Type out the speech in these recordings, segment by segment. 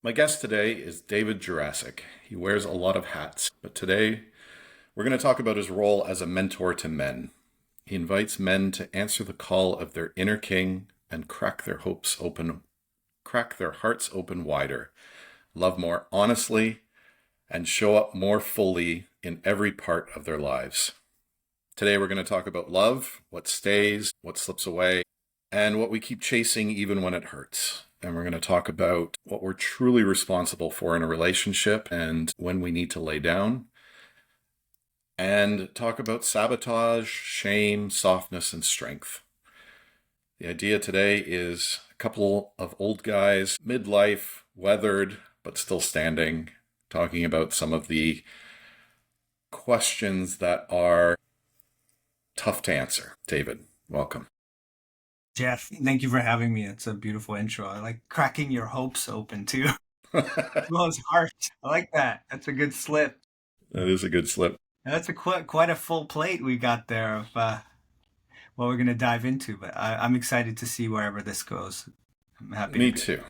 My guest today is David Jurasek. He wears a lot of hats, but today we're going to talk about his role as a mentor to men. He invites men to answer the call of their inner king and crack their hearts open wider, love more honestly, and show up more fully in every part of their lives. Today we're going to talk about love, what stays, what slips away, and what we keep chasing even when it hurts. And we're going to talk about what we're truly responsible for in a relationship and when we need to lay down. And talk about sabotage, shame, softness, and strength. The idea today is a couple of old guys, midlife, weathered, but still standing, talking about some of the questions that are tough to answer. David, welcome. Jeff, thank you for having me. It's a beautiful intro. I like cracking your hopes open too. As well as heart. I like that. That's a good slip. That is a good slip. And that's quite a full plate we got there of what we're going to dive into. But I'm excited to see wherever this goes. I'm happy to Me be. too.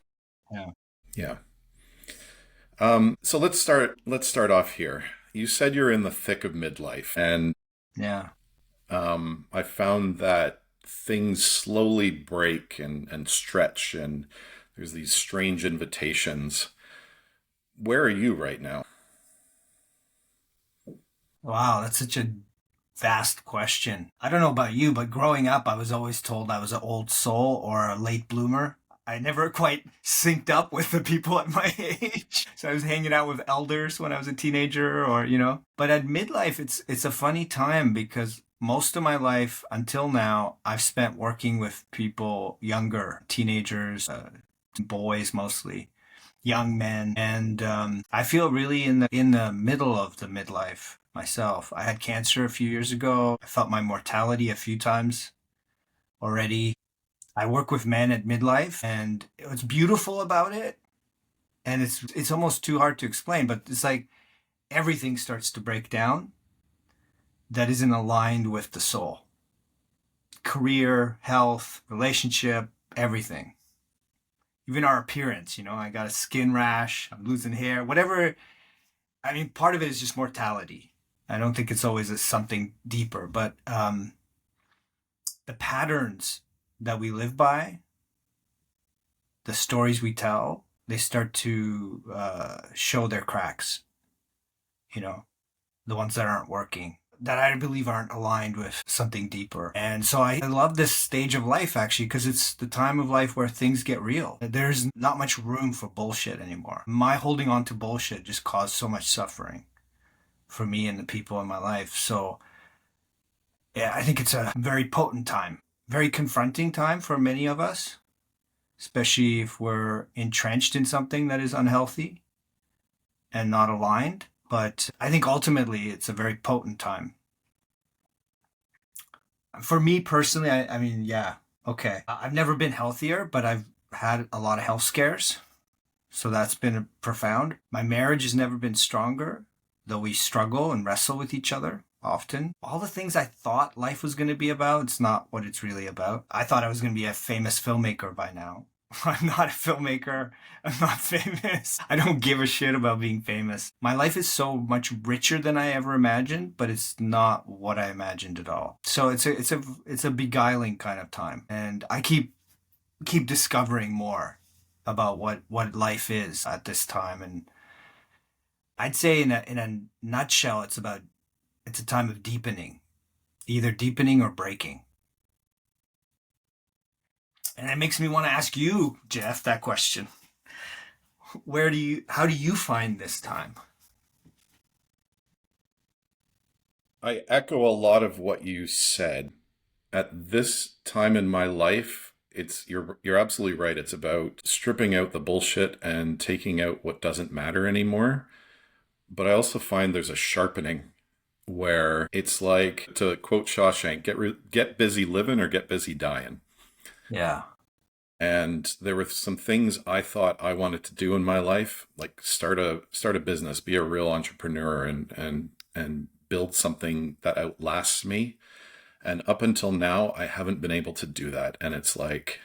Yeah. Yeah. So let's start off here. You said you're in the thick of midlife, and Yeah. I found that things slowly break and stretch, and there's these strange invitations. Where are you right now? Wow, that's such a vast question. I don't know about you, but growing up, I was always told I was an old soul or a late bloomer. I never quite synced up with the people at my age. So I was hanging out with elders when I was a teenager or. But at midlife, it's a funny time because most of my life until now, I've spent working with people younger, teenagers, boys mostly, young men, and I feel really in the middle of the midlife myself. I had cancer a few years ago. I felt my mortality a few times already. I work with men at midlife, and what's beautiful about it, and it's almost too hard to explain, but it's like everything starts to break down that isn't aligned with the soul. Career, health, relationship, everything. Even our appearance, I got a skin rash, I'm losing hair, whatever. I mean, part of it is just mortality. I don't think it's always something deeper, but the patterns that we live by, the stories we tell, they start to show their cracks, you know, the ones that aren't working, that I believe aren't aligned with something deeper. And so I love this stage of life actually, because it's the time of life where things get real. There's not much room for bullshit anymore. My holding on to bullshit just caused so much suffering for me and the people in my life. So yeah, I think it's a very potent time, very confronting time for many of us, especially if we're entrenched in something that is unhealthy and not aligned. But I think ultimately it's a very potent time. For me personally, I mean, yeah, okay. I've never been healthier, but I've had a lot of health scares. So that's been profound. My marriage has never been stronger, though we struggle and wrestle with each other often. All the things I thought life was going to be about, it's not what it's really about. I thought I was going to be a famous filmmaker by now. I'm not a filmmaker. I'm not famous. I don't give a shit about being famous. My life is so much richer than I ever imagined, but it's not what I imagined at all. So it's a beguiling kind of time, and I keep discovering more about what life is at this time. And I'd say in a nutshell, it's a time of deepening, either deepening or breaking. And it makes me want to ask you, Jeff, that question. How do you find this time? I echo a lot of what you said. At this time in my life, you're absolutely right. It's about stripping out the bullshit and taking out what doesn't matter anymore. But I also find there's a sharpening where it's like, to quote Shawshank, get busy living or get busy dying. Yeah. And there were some things I thought I wanted to do in my life, like start a business, be a real entrepreneur, and build something that outlasts me. And up until now, I haven't been able to do that. And it's like,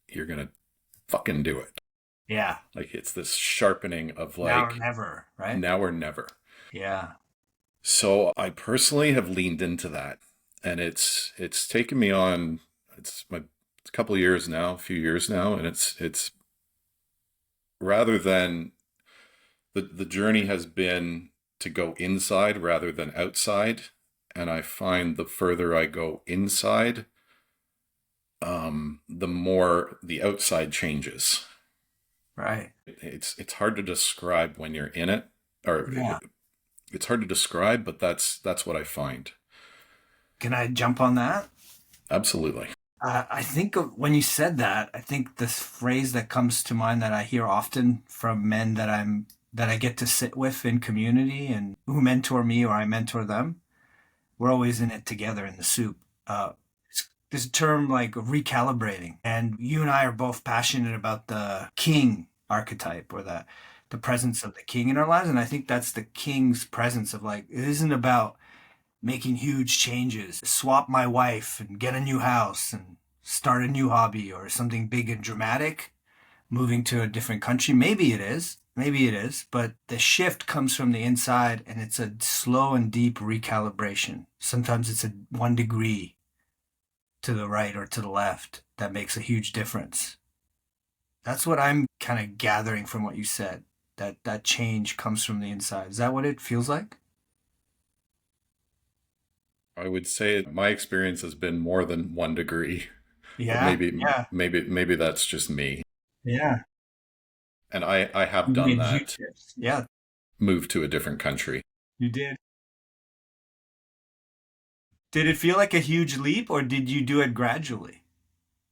you're gonna fucking do it. Yeah. Like it's this sharpening of Now or like never, right? now or never. Yeah. So I personally have leaned into that, and it's taken me on. It's my it's a couple of years now, a few years now, and it's rather than the journey has been to go inside rather than outside, and I find the further I go inside, the more the outside changes. Right. It's hard to describe when you're in it, or Yeah. it's hard to describe, but that's what I find. Can I jump on that? Absolutely. I think when you said that, I think this phrase that comes to mind that I hear often from men that I get to sit with in community and who mentor me or I mentor them. We're always in it together in the soup. This term like recalibrating, and you and I are both passionate about the king archetype or the presence of the king in our lives, and I think that's the king's presence of like it isn't about making huge changes, swap my wife and get a new house and start a new hobby or something big and dramatic, moving to a different country. Maybe it is. Maybe it is. But the shift comes from the inside and it's a slow and deep recalibration. Sometimes it's a 1 degree to the right or to the left that makes a huge difference. That's what I'm kind of gathering from what you said. That change comes from the inside. Is that what it feels like? I would say my experience has been more than 1 degree, but Yeah, maybe yeah, maybe that's just me. yeah. And I have You done made huge that, shifts. Yeah, moved to a different country. you did. Did it feel like a huge leap, or did you do it gradually?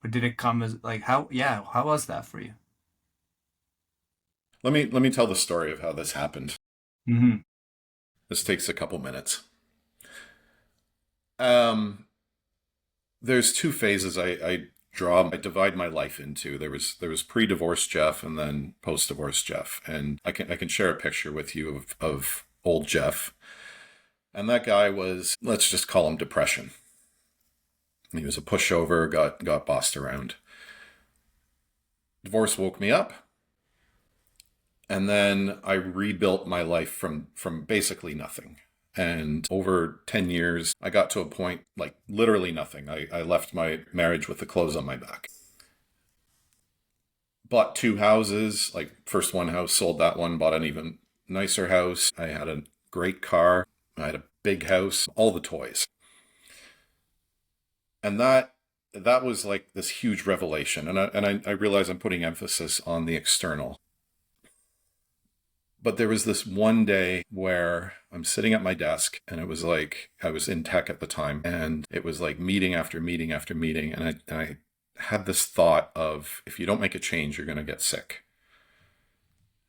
Or did it come as like how? Yeah, how was that for you? Let me tell the story of how this happened. Hmm. This takes a couple minutes. Um, there's two phases I divide my life into. There was pre-divorce Jeff and then post-divorce Jeff, and I can share a picture with you of old Jeff. And that guy was, let's just call him depression. He was a pushover, got bossed around. Divorce woke me up, and then I rebuilt my life from basically nothing. And over 10 years, I got to a point like literally nothing. I left my marriage with the clothes on my back. Bought two houses, like first one house, sold that one, bought an even nicer house. I had a great car. I had a big house, all the toys. And that was like this huge revelation. And I realize I'm putting emphasis on the external. But there was this one day where I'm sitting at my desk, and it was like I was in tech at the time, and it was like meeting after meeting after meeting. And I had this thought of if you don't make a change, you're going to get sick.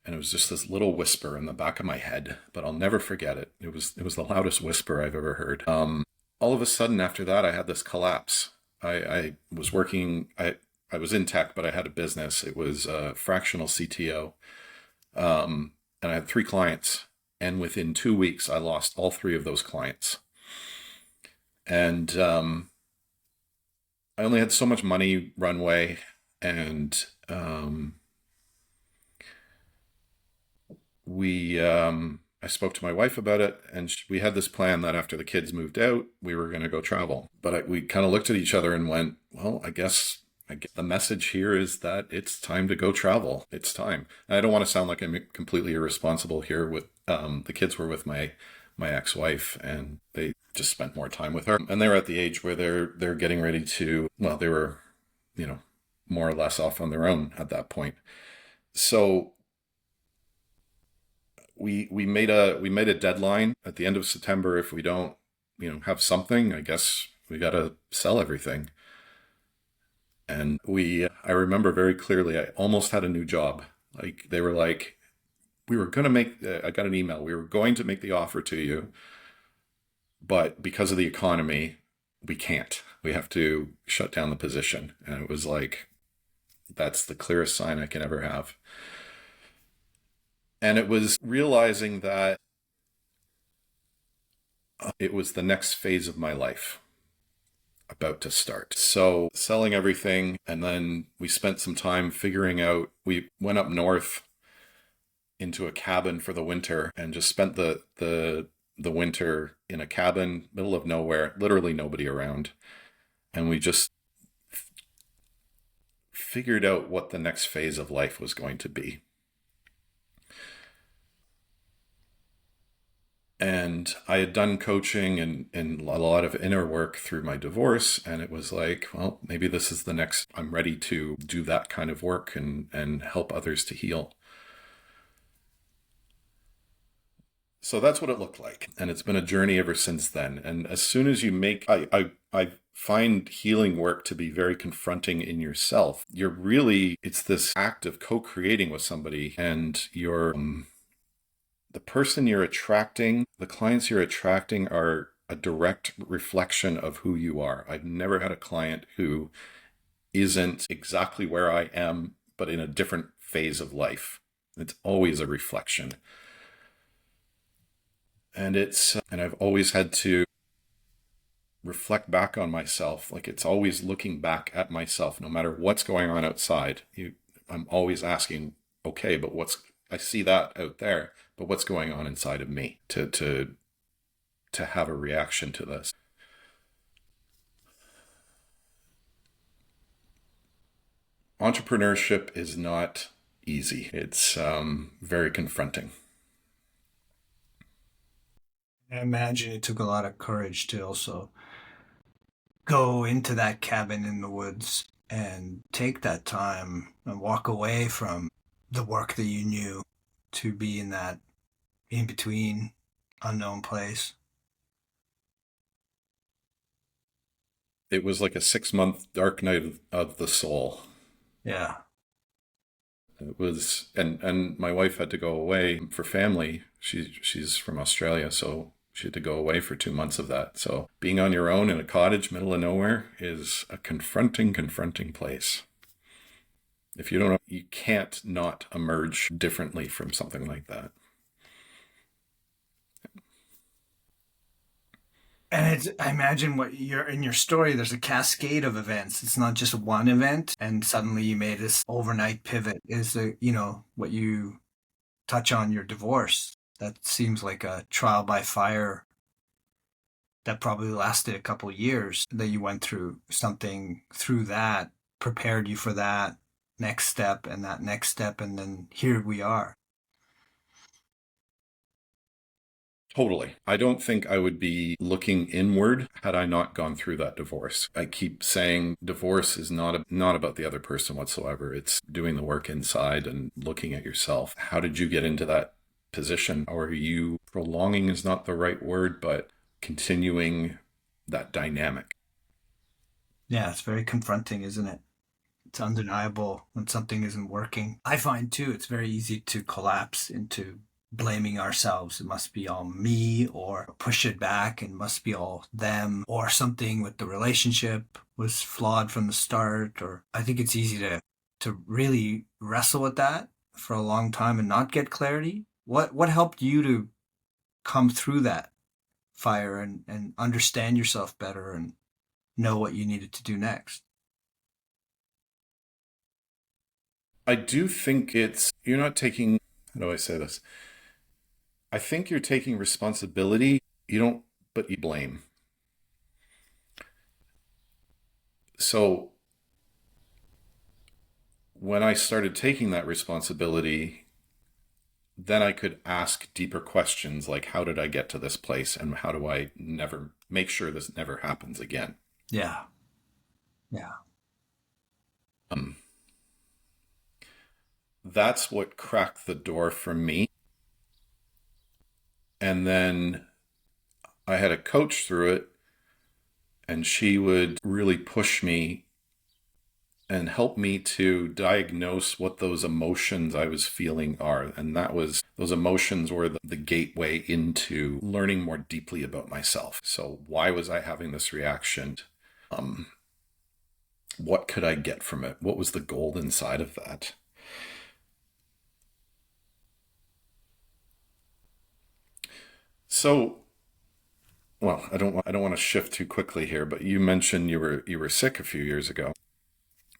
And it was just this little whisper in the back of my head, but I'll never forget it. It was the loudest whisper I've ever heard. All of a sudden after that, I had this collapse. I was working. I was in tech, but I had a business. It was a fractional CTO. And I had three clients. And within 2 weeks, I lost all three of those clients. And I only had so much money runway. And I spoke to my wife about it. And we had this plan that after the kids moved out, we were going to go travel. But we kind of looked at each other and went, well, I guess the message here is that it's time to go travel. It's time. And I don't want to sound like I'm completely irresponsible here. With the kids were with my ex-wife, and they just spent more time with her. And they're at the age where they're getting ready to. Well, they were, you know, more or less off on their own at that point. So we made a deadline at the end of September. If we don't, have something, I guess we got to sell everything. And I remember very clearly, I almost had a new job. Like they were like, we were going to I got an email. We were going to make the offer to you, but because of the economy, we can't. We have to shut down the position. And it was like, that's the clearest sign I can ever have. And it was realizing that it was the next phase of my life. about to start. So selling everything, and then we spent some time figuring out, we went up north into a cabin for the winter and just spent the winter in a cabin, middle of nowhere, literally nobody around. And we just figured out what the next phase of life was going to be. And I had done coaching and a lot of inner work through my divorce. And it was like, well, maybe this is the next, I'm ready to do that kind of work and help others to heal. So that's what it looked like. And it's been a journey ever since then. And as soon as you make, I find healing work to be very confronting in yourself. You're really, it's this act of co-creating with somebody, and you're, the person you're attracting, the clients you're attracting are a direct reflection of who you are. I've never had a client who isn't exactly where I am, but in a different phase of life. It's always a reflection. And I've always had to reflect back on myself. Like, it's always looking back at myself, no matter what's going on outside. I'm always asking, okay, but I see that out there, but what's going on inside of me to have a reaction to this? Entrepreneurship is not easy. It's very confronting. I imagine it took a lot of courage to also go into that cabin in the woods and take that time and walk away from the work that you knew to be in that in between unknown place. It was like a 6 month dark night of the soul. Yeah. It was, and my wife had to go away for family. She's from Australia, so she had to go away for 2 months of that. So being on your own in a cottage, middle of nowhere, is a confronting place. If you don't know, you can't not emerge differently from something like that. And it's, I imagine what you're in your story, there's a cascade of events. It's not just one event and suddenly you made this overnight pivot. Is the, what you touch on your divorce. That seems like a trial by fire that probably lasted a couple of years that you went through something through that, prepared you for that next step and that next step. And then here we are. Totally. I don't think I would be looking inward had I not gone through that divorce. I keep saying divorce is not about the other person whatsoever. It's doing the work inside and looking at yourself. How did you get into that position? Or are you, prolonging is not the right word, but continuing that dynamic? Yeah, it's very confronting, isn't it? It's undeniable when something isn't working. I find too, it's very easy to collapse into blaming ourselves. It must be all me, or push it back and must be all them, or something with the relationship was flawed from the start. Or I think it's easy to really wrestle with that for a long time and not get clarity. What helped you to come through that fire and understand yourself better and know what you needed to do next? I do think you're not taking, how do I say this? I think you're taking responsibility. You don't, but you blame. So when I started taking that responsibility, then I could ask deeper questions like, how did I get to this place? And how do I never make sure this never happens again? Yeah. Yeah. Um, that's what cracked the door for me. And then I had a coach through it, and she would really push me and help me to diagnose what those emotions I was feeling are. And those emotions were the gateway into learning more deeply about myself. So why was I having this reaction? Um, what could I get from it? What was the gold inside of that? So Well, I don't want to shift too quickly here, but you mentioned you were sick a few years ago.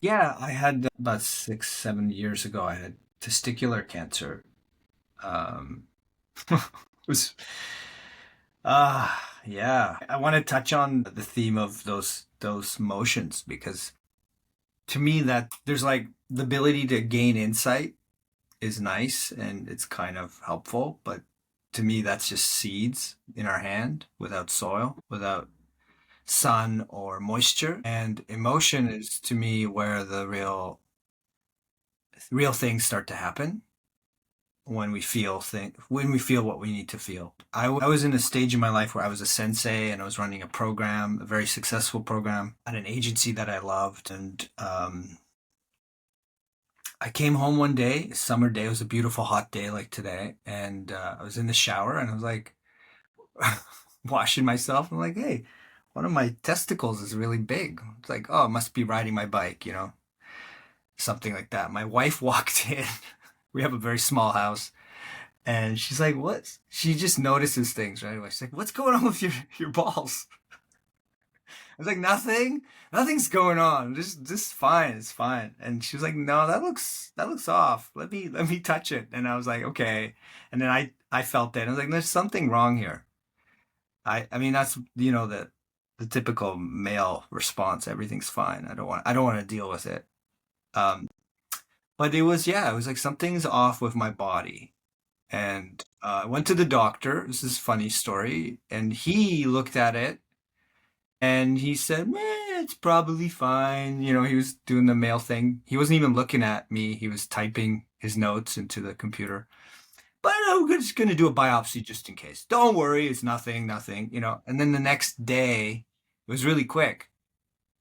Yeah, I had about 6, 7 years ago. I had testicular cancer. Um, it was yeah. I want to touch on the theme of those motions because to me that there's like the ability to gain insight is nice and it's kind of helpful, but to me that's just seeds in our hand without soil, without sun or moisture. And emotion is to me where the real things start to happen when we feel what we need to feel. I was in a stage in my life where I was a sensei and I was running a program, a very successful program at an agency that I loved. And I came home one day, a summer day. It was a beautiful hot day like today, and I was in the shower and I was like washing myself. I'm like, hey, one of my testicles is really big. It's like, oh, it must be riding my bike, something like that. My wife walked in. We have a very small house. And she's like, what? She just notices things right away. She's like, what's going on with your balls? I was like, nothing. Nothing's going on. Just fine. It's fine. And she was like, no, that looks off. Let me touch it. And I was like, okay. And then I felt it. I was like, there's something wrong here. I mean that's the typical male response. Everything's fine. I don't want to deal with it. Um, but it was like something's off with my body. And I went to the doctor. This is a funny story. And he looked at it and he said, it's probably fine. He was doing the mail thing. He wasn't even looking at me. He was typing his notes into the computer. But we're just going to do a biopsy just in case. Don't worry. It's nothing, nothing. And then the next day, it was really quick.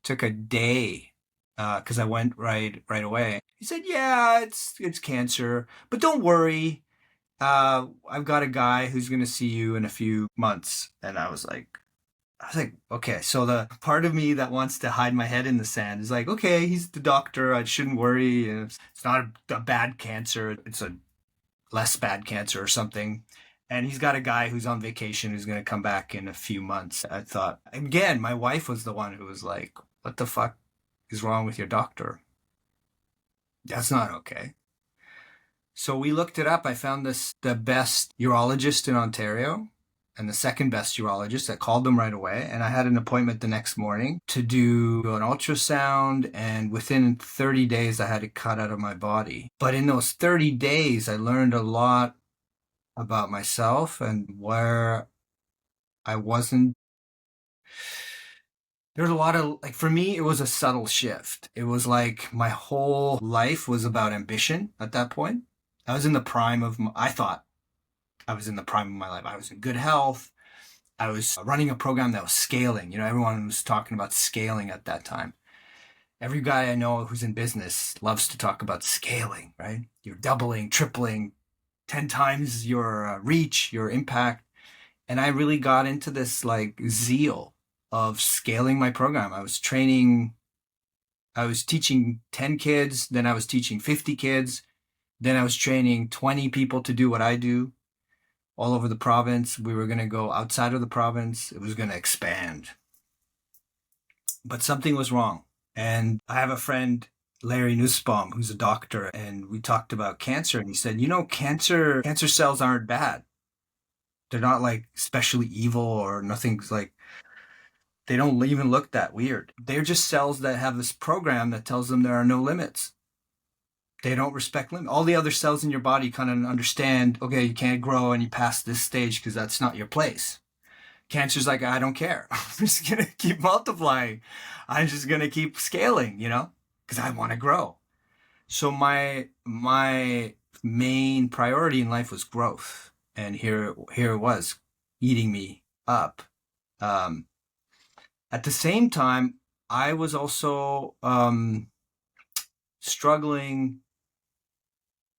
Took a day because I went right away. He said, yeah, it's cancer, but don't worry. I've got a guy who's going to see you in a few months. And I was like, okay. So the part of me that wants to hide my head in the sand is like, okay, he's the doctor. I shouldn't worry. It's not a bad cancer. It's a less bad cancer or something. And he's got a guy who's on vacation who's going to come back in a few months. I thought, again, my wife was the one who was like, what the fuck is wrong with your doctor? That's not okay. So we looked it up. I found the best urologist in Ontario and the second best urologist. I called them right away and I had an appointment the next morning to do an ultrasound. And within 30 days, I had it cut out of my body. But in those 30 days, I learned a lot about myself and where I wasn't. There's a lot of, like, for me, it was a subtle shift. It was like my whole life was about ambition at that point. I was in the prime of, I thought I was in the prime of my life. I was in good health. I was running a program that was scaling. Everyone was talking about scaling at that time. Every guy I know who's in business loves to talk about scaling, right? You're doubling, tripling, 10 times your reach, your impact. And I really got into this like zeal of scaling my program. I was teaching 10 kids, then I was teaching 50 kids, then I was training 20 people to do what I do all over the province. We were going to go outside of the province. It was going to expand. But something was wrong. And I have a friend, Larry Nussbaum, who's a doctor, and we talked about cancer. And he said, cancer cells aren't bad. They're not like especially evil or nothing's like, they don't even look that weird. They're just cells that have this program that tells them there are no limits. They don't respect limits. All the other cells in your body kind of understand, okay, you can't grow and you pass this stage because that's not your place. Cancer's like, I don't care. I'm just going to keep multiplying. I'm just going to keep scaling, because I want to grow. So my main priority in life was growth. And here it was eating me up. At the same time, I was also struggling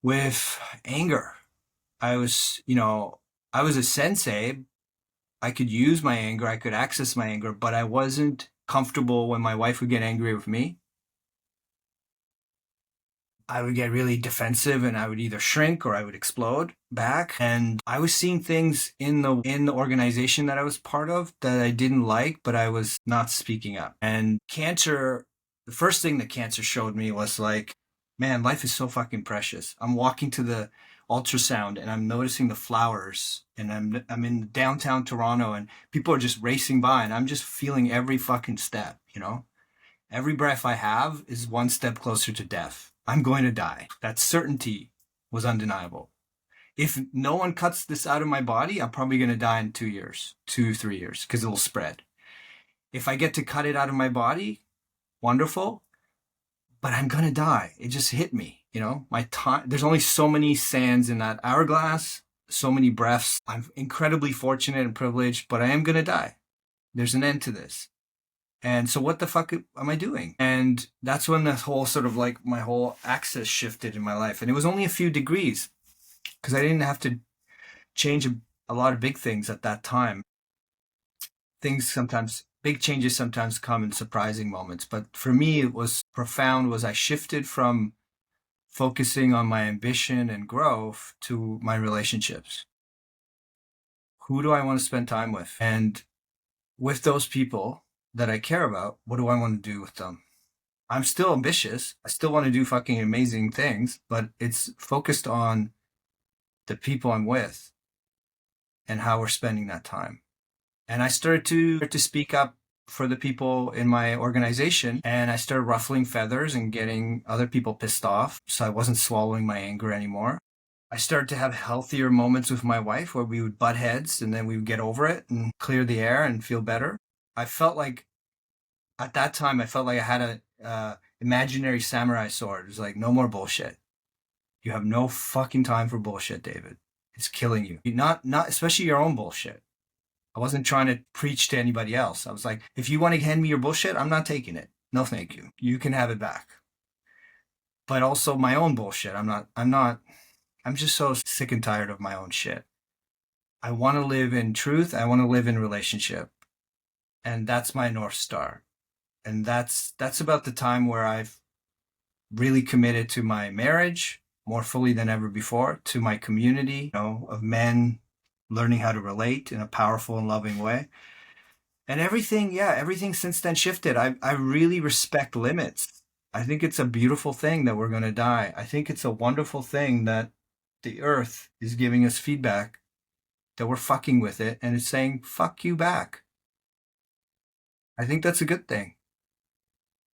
with anger. I was a sensei. I could use my anger. I could access my anger, but I wasn't comfortable when my wife would get angry with me. I would get really defensive and I would either shrink or I would explode back. And I was seeing things in the organization that I was part of that I didn't like, but I was not speaking up. And cancer, the first thing that cancer showed me was like, man, life is so fucking precious. I'm walking to the ultrasound and I'm noticing the flowers and I'm in downtown Toronto and people are just racing by and I'm just feeling every fucking step, you know? Every breath I have is one step closer to death. I'm going to die. That certainty was undeniable. If no one cuts this out of my body, I'm probably going to die in 2 years, 3 years, because it'll spread. If I get to cut it out of my body, wonderful, but I'm going to die. It just hit me, you know, my time. There's only so many sands in that hourglass, so many breaths. I'm incredibly fortunate and privileged, but I am going to die. There's an end to this. And so what the fuck am I doing? And that's when the whole sort of like my whole axis shifted in my life. And it was only a few degrees because I didn't have to change a lot of big things at that time. Things sometimes, big changes sometimes come in surprising moments. But for me, it was profound was I shifted from focusing on my ambition and growth to my relationships. Who do I want to spend time with? And with those people that I care about, what do I want to do with them? I'm still ambitious. I still want to do fucking amazing things, but it's focused on the people I'm with and how we're spending that time. And I started to speak up for the people in my organization and I started ruffling feathers and getting other people pissed off. So I wasn't swallowing my anger anymore. I started to have healthier moments with my wife where we would butt heads and then we would get over it and clear the air and feel better. I felt like at that time, I felt like I had a imaginary samurai sword. It was like, no more bullshit. You have no fucking time for bullshit, David. It's killing you. Not especially your own bullshit. I wasn't trying to preach to anybody else. I was like, if you want to hand me your bullshit, I'm not taking it. No, thank you. You can have it back. But also my own bullshit. I'm just so sick and tired of my own shit. I want to live in truth. I want to live in relationship. And that's my North Star. And that's about the time where I've really committed to my marriage more fully than ever before, to my community, you know, of men learning how to relate in a powerful and loving way. And everything, yeah, everything since then shifted. I really respect limits. I think it's a beautiful thing that we're going to die. I think it's a wonderful thing that the earth is giving us feedback that we're fucking with it and it's saying, fuck you back. I think that's a good thing.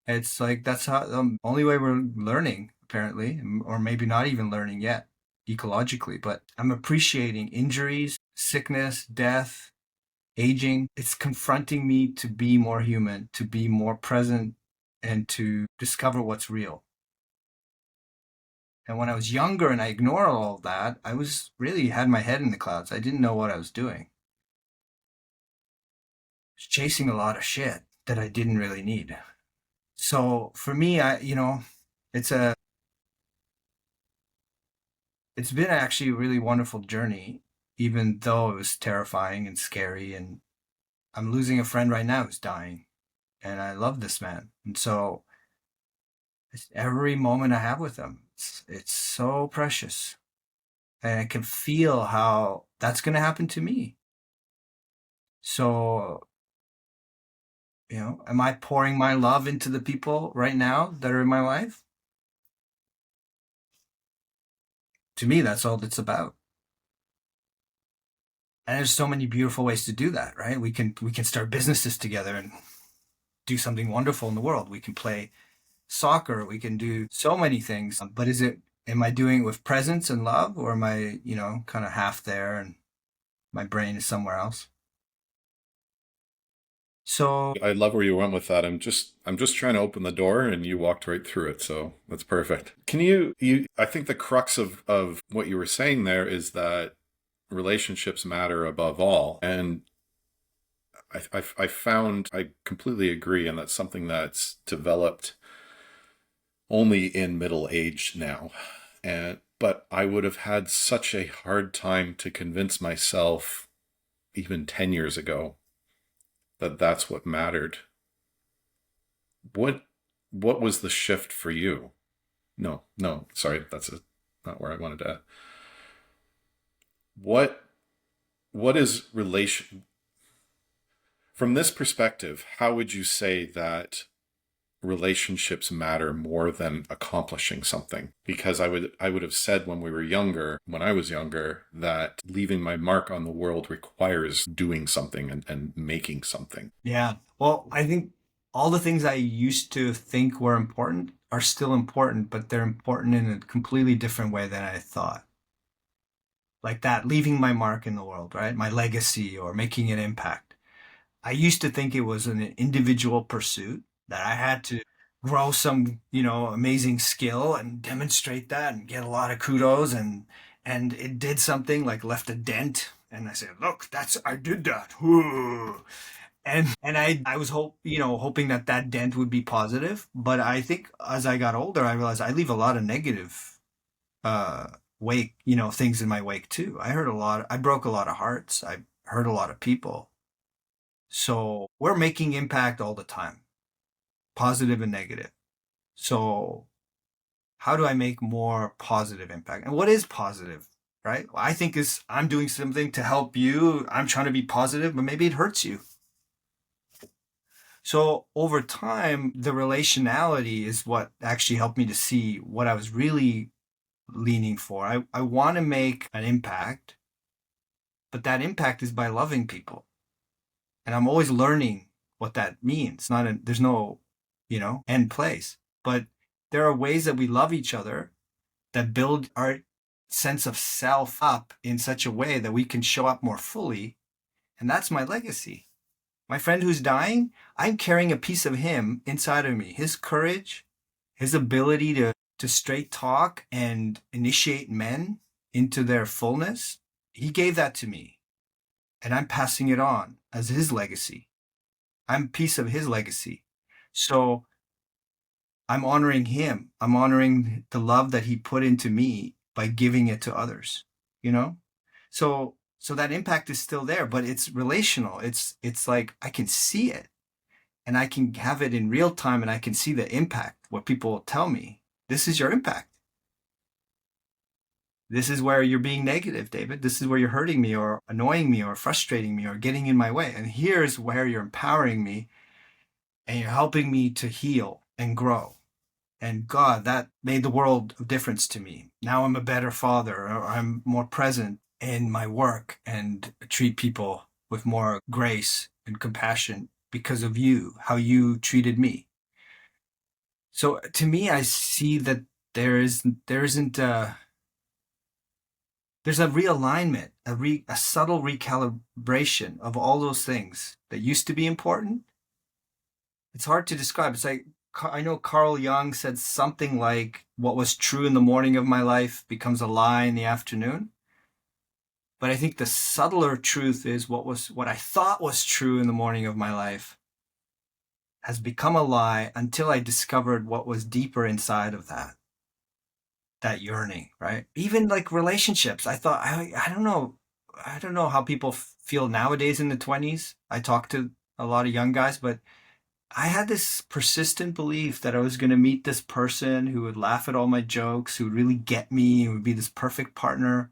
It's like that's how the only way we're learning, apparently, or maybe not even learning yet ecologically. But I'm appreciating injuries, sickness, death, aging. It's confronting me to be more human, to be more present, and to discover what's real. And when I was younger and I ignored all of that, I was really had my head in the clouds. I didn't know what I was doing. I was chasing a lot of shit that I didn't really need. So for me, it's a it's been actually a really wonderful journey, even though it was terrifying and scary. And I'm losing a friend right now who's dying, and I love this man. And so it's every moment I have with him, it's so precious, and I can feel how that's going to happen to me. So, you know, am I pouring my love into the people right now that are in my life? To me, that's all it's about. And there's so many beautiful ways to do that, right? We can start businesses together and do something wonderful in the world. We can play soccer. We can do so many things. But am I doing it with presence and love, or am I, you know, kind of half there and my brain is somewhere else? So I love where you went with that. I'm just trying to open the door and you walked right through it. So that's perfect. Can you I think the crux of what you were saying there is that relationships matter above all. And I found I completely agree. And that's something that's developed only in middle age now. But I would have had such a hard time to convince myself even 10 years ago that that's what mattered. What what was the shift for you? No, no, sorry, not where I wanted to. What what is relation from this perspective? How would you say that relationships matter more than accomplishing something? Because I would have said when we were younger, when I was younger, that leaving my mark on the world requires doing something and making something. Yeah. Well, I think all the things I used to think were important are still important, but they're important in a completely different way than I thought. Like that, leaving my mark in the world, right? My legacy or making an impact. I used to think it was an individual pursuit that I had to grow some, amazing skill and demonstrate that and get a lot of kudos and it did something like left a dent and I said, "Look, that's I did that." Whoo. And I was hoping that that dent would be positive, but I think as I got older, I realized I leave a lot of negative uh wake, things in my wake too. I broke a lot of hearts. I hurt a lot of people. So we're making impact all the time, positive and negative. So how do I make more positive impact? And what is positive, right? Well, I think is I'm doing something to help you. I'm trying to be positive, but maybe it hurts you. So over time, the relationality is what actually helped me to see what I was really leaning for. I want to make an impact, but that impact is by loving people. And I'm always learning what that means. There's no, end place. But there are ways that we love each other that build our sense of self up in such a way that we can show up more fully. And that's my legacy. My friend who's dying, I'm carrying a piece of him inside of me. His courage, his ability to straight talk and initiate men into their fullness. He gave that to me. And I'm passing it on as his legacy. I'm a piece of his legacy. So I'm honoring him. I'm honoring the love that he put into me by giving it to others, you know? So that impact is still there, but it's relational. It's like I can see it and I can have it in real time and I can see the impact. What people tell me, this is your impact. This is where you're being negative, David. This is where you're hurting me or annoying me or frustrating me or getting in my way. And here's where you're empowering me and you're helping me to heal and grow. And God, that made the world of difference to me. Now I'm a better father, or I'm more present in my work and treat people with more grace and compassion because of you, how you treated me. So to me, I see that there isn't there's a realignment, a subtle recalibration of all those things that used to be important. It's hard to describe. It's like I know Carl Jung said something like, "What was true in the morning of my life becomes a lie in the afternoon." But I think the subtler truth is what I thought was true in the morning of my life has become a lie until I discovered what was deeper inside of that yearning, right? Even like relationships. I thought I don't know how people feel nowadays in the 20s. I talk to a lot of young guys, but I had this persistent belief that I was going to meet this person who would laugh at all my jokes, who would really get me, and would be this perfect partner,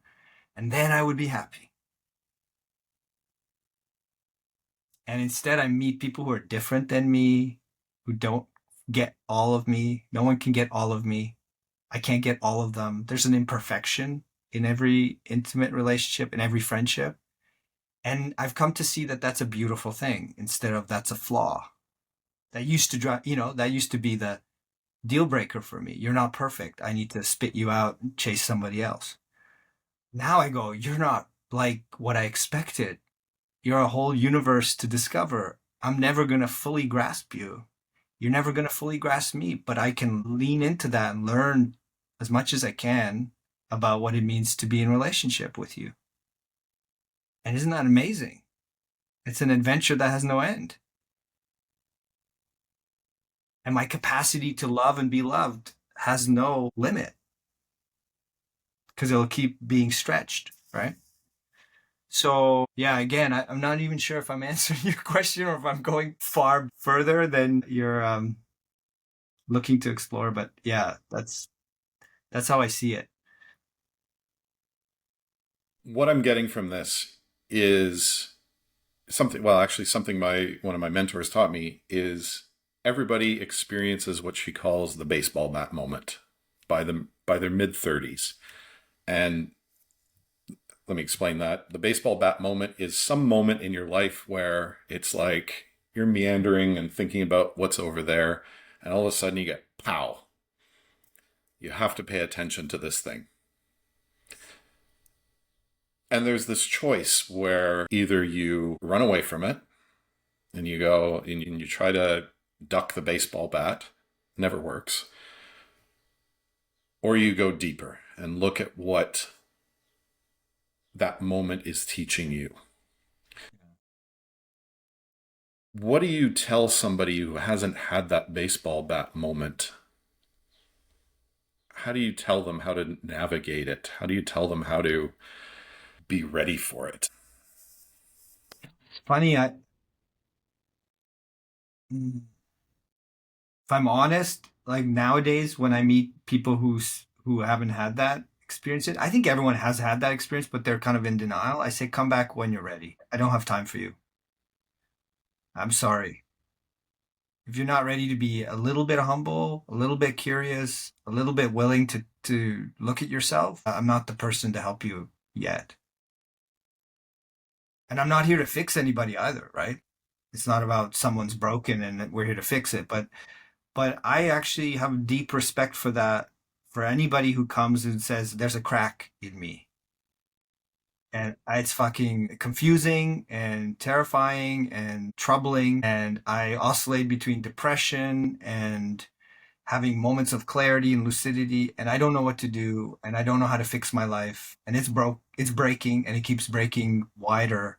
and then I would be happy. And instead, I meet people who are different than me, who don't get all of me. No one can get all of me. I can't get all of them. There's an imperfection in every intimate relationship, in every friendship. And I've come to see that that's a beautiful thing instead of that's a flaw. That used to drive, that used to be the deal breaker for me. You're not perfect. I need to spit you out and chase somebody else. Now I go, you're not like what I expected. You're a whole universe to discover. I'm never going to fully grasp you. You're never going to fully grasp me, but I can lean into that and learn as much as I can about what it means to be in relationship with you. And isn't that amazing? It's an adventure that has no end. And my capacity to love and be loved has no limit because it'll keep being stretched, right? So, yeah, again, I'm not even sure if I'm answering your question or if I'm going far further than you're looking to explore. But yeah, that's. That's how I see it. What I'm getting from this is something, well, actually, something one of my mentors taught me is everybody experiences what she calls the baseball bat moment by their mid 30s. And let me explain that. The baseball bat moment is some moment in your life where it's like you're meandering and thinking about what's over there, and all of a sudden you get pow. You have to pay attention to this thing. And there's this choice where either you run away from it and you go and you try to duck the baseball bat, never works, or you go deeper and look at what that moment is teaching you. What do you tell somebody who hasn't had that baseball bat moment? How do you tell them how to navigate it? How do you tell them how to be ready for it? It's funny. If I'm honest, like nowadays when I meet people who haven't had that experience, I think everyone has had that experience, but they're kind of in denial. I say, come back when you're ready. I don't have time for you. I'm sorry. If you're not ready to be a little bit humble, a little bit curious, a little bit willing to look at yourself, I'm not the person to help you yet. And I'm not here to fix anybody either, right? It's not about someone's broken and we're here to fix it, but I actually have deep respect for that, for anybody who comes and says there's a crack in me. And it's fucking confusing and terrifying and troubling. And I oscillate between depression and having moments of clarity and lucidity. And I don't know what to do. And I don't know how to fix my life. And it's breaking and it keeps breaking wider.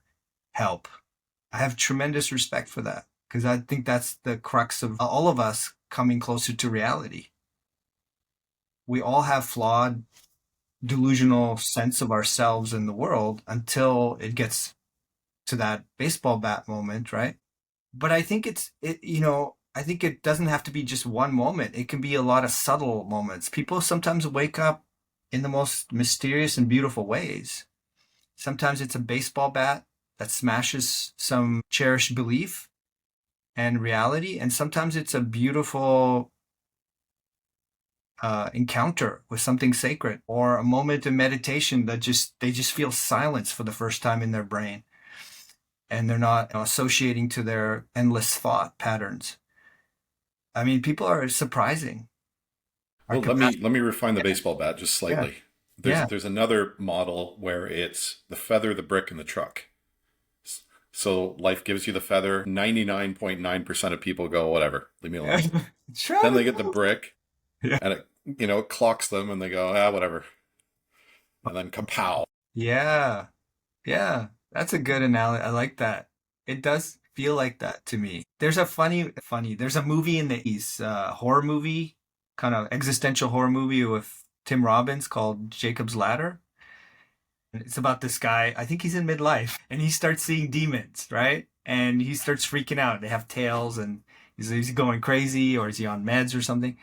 Help. I have tremendous respect for that because I think that's the crux of all of us coming closer to reality. We all have flawed delusional sense of ourselves in the world until it gets to that baseball bat moment, right? But I think I think it doesn't have to be just one moment. It can be a lot of subtle moments. People sometimes wake up in the most mysterious and beautiful ways. Sometimes it's a baseball bat that smashes some cherished belief and reality, and sometimes it's a beautiful encounter with something sacred or a moment of meditation that they just feel silence for the first time in their brain and they're not associating to their endless thought patterns. I mean, people are surprising. Our Well, capacity. let me refine the Yeah, baseball bat just yeah, slightly. yeah. There's another model where it's the feather, the brick, and the truck. So life gives you the feather. 99.9% of people go, whatever, leave me alone. Then they get the Travis. brick, Yeah. and it clocks them, and they go, ah, whatever. And then kapow. Yeah. Yeah. That's a good analogy. I like that. It does feel like that to me. There's a there's a movie in the East, horror movie, kind of existential horror movie with Tim Robbins called Jacob's Ladder. It's about this guy, I think he's in midlife, and he starts seeing demons, right? And he starts freaking out. They have tails, and he's going crazy, or is he on meds or something?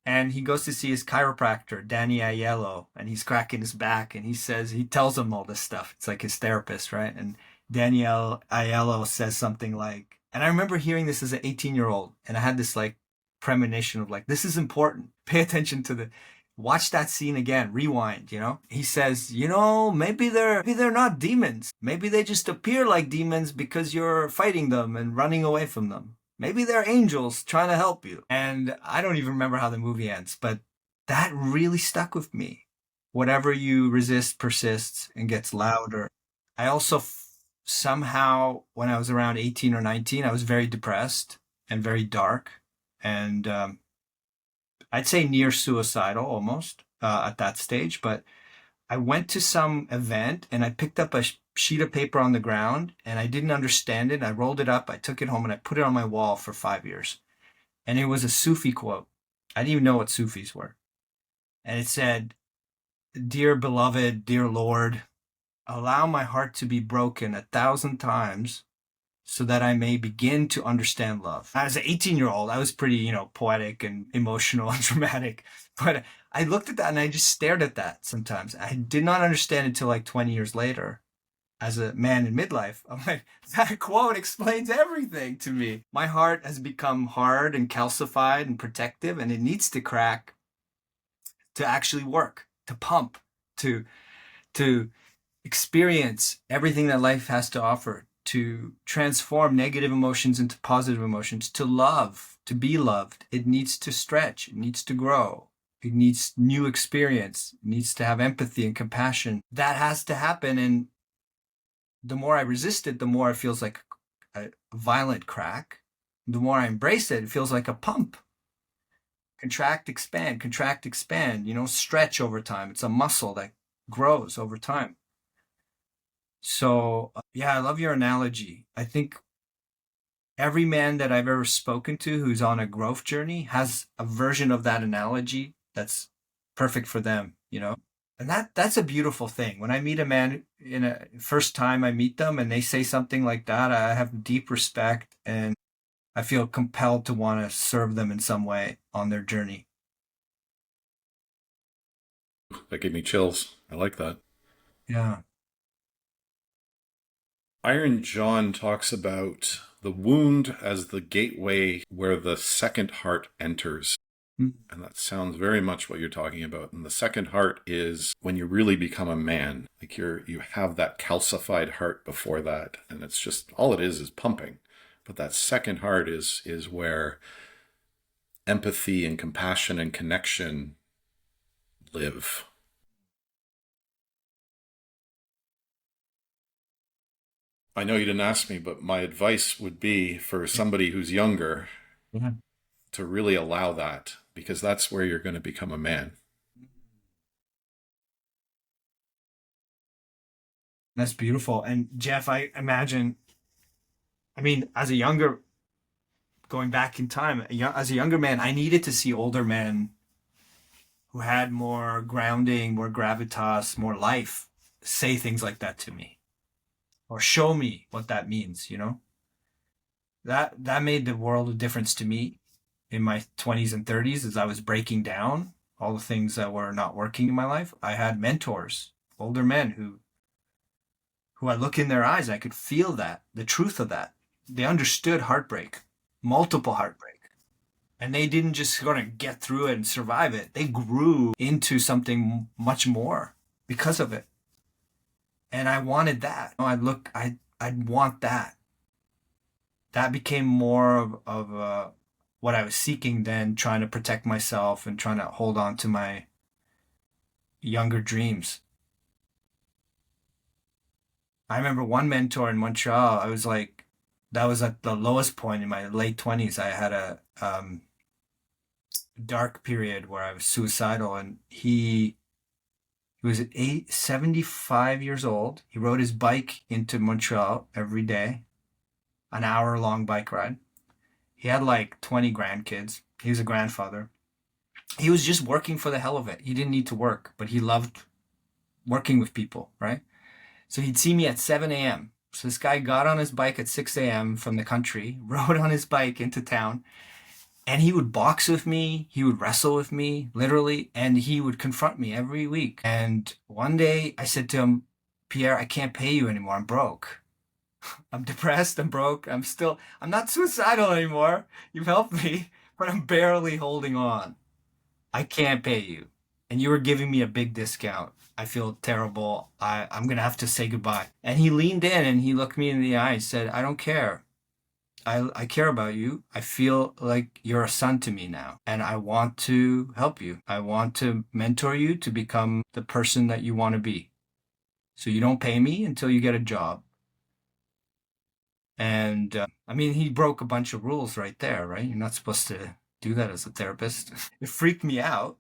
And he goes to see his chiropractor, Danny Aiello, and he's cracking his back, and he tells him all this stuff. It's like his therapist, right? And Danielle Aiello says something like, and I remember hearing this as an 18-year-old, and I had this like premonition of like, this is important. Pay attention to watch that scene again, rewind, you know? He says, maybe they're not demons. Maybe they just appear like demons because you're fighting them and running away from them. Maybe they're angels trying to help you. And I don't even remember how the movie ends, but that really stuck with me. Whatever you resist persists and gets louder. I also somehow, when I was around 18 or 19, I was very depressed and very dark. And I'd say near suicidal almost at that stage. But I went to some event and I picked up a sheet of paper on the ground and I didn't understand it. I rolled it up, I took it home and I put it on my wall for 5 years. And it was a Sufi quote. I didn't even know what Sufis were. And it said, "Dear beloved, dear Lord, allow my heart to be broken 1,000 times so that I may begin to understand love. As an 18-year-old, I was pretty, poetic and emotional and dramatic. But I looked at that and I just stared at that sometimes. I did not understand it until like 20 years later. As a man in midlife, I'm like, that quote explains everything to me. My heart has become hard and calcified and protective, and it needs to crack to actually work, to pump, to to experience everything that life has to offer, to transform negative emotions into positive emotions, to love, to be loved. It needs to stretch, it needs to grow, it needs new experience, it needs to have empathy and compassion. That has to happen. And the more I resist it, the more it feels like a violent crack. The more I embrace it, it feels like a pump. Contract, expand, stretch over time. It's a muscle that grows over time. So, yeah, I love your analogy. I think every man that I've ever spoken to who's on a growth journey has a version of that analogy that's perfect for them. And that's a beautiful thing. When I meet a man in a first time I meet them and they say something like that, I have deep respect and I feel compelled to want to serve them in some way on their journey. That gave me chills. I like that. Yeah. Iron John talks about the wound as the gateway where the second heart enters. Mm. And that sounds very much what you're talking about. And the second heart is when you really become a man. Like you have that calcified heart before that. And it's just all it is pumping. But that second heart is where empathy and compassion and connection live. I know you didn't ask me, but my advice would be for somebody who's younger Yeah. to really allow that because that's where you're going to become a man. That's beautiful. And Jeff, I imagine, I mean, going back in time, as a younger man, I needed to see older men who had more grounding, more gravitas, more life say things like that to me or show me what that means. That made the world of difference to me in my 20s and 30s as I was breaking down all the things that were not working in my life. I had mentors, older men who I look in their eyes, I could feel that, the truth of that. They understood heartbreak, multiple heartbreak. And they didn't just sort of get through it and survive it. They grew into something much more because of it. And I wanted that. I'd want that. That became more of what I was seeking than trying to protect myself and trying to hold on to my younger dreams. I remember one mentor in Montreal. That was at the lowest point in my late 20s. I had a dark period where I was suicidal, and he was 75 years old. He rode his bike into Montreal every day, an hour-long bike ride. He had like 20 grandkids. He was a grandfather. He was just working for the hell of it. He didn't need to work, but he loved working with people, right? So he'd see me at 7 a.m. So this guy got on his bike at 6 a.m. from the country, rode on his bike into town, and he would box with me. He would wrestle with me, literally, and he would confront me every week. And one day I said to him, Pierre, I can't pay you anymore. I'm broke. I'm depressed. I'm broke. I'm not suicidal anymore. You've helped me, but I'm barely holding on. I can't pay you. And you were giving me a big discount. I feel terrible. I'm going to have to say goodbye. And he leaned in and he looked me in the eye and said, I don't care. I care about you. I feel like you're a son to me now. And I want to help you. I want to mentor you to become the person that you want to be. So you don't pay me until you get a job. And I mean, he broke a bunch of rules right there, right? You're not supposed to do that as a therapist. It freaked me out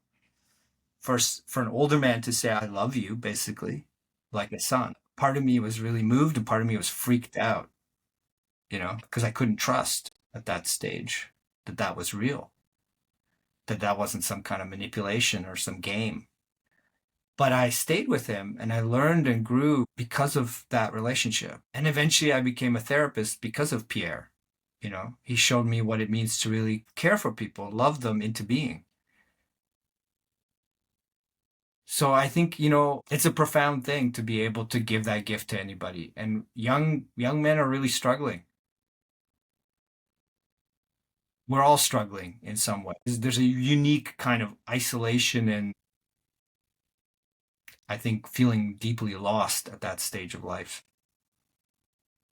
for an older man to say, I love you, basically, like a son. Part of me was really moved and part of me was freaked out, because I couldn't trust at that stage that that was real, that that wasn't some kind of manipulation or some game. But I stayed with him and I learned and grew because of that relationship. And eventually I became a therapist because of Pierre. You know, he showed me what it means to really care for people, love them into being. So I think, you know, it's a profound thing to be able to give that gift to anybody. And young men are really struggling. We're all struggling in some way. There's a unique kind of isolation and I think feeling deeply lost at that stage of life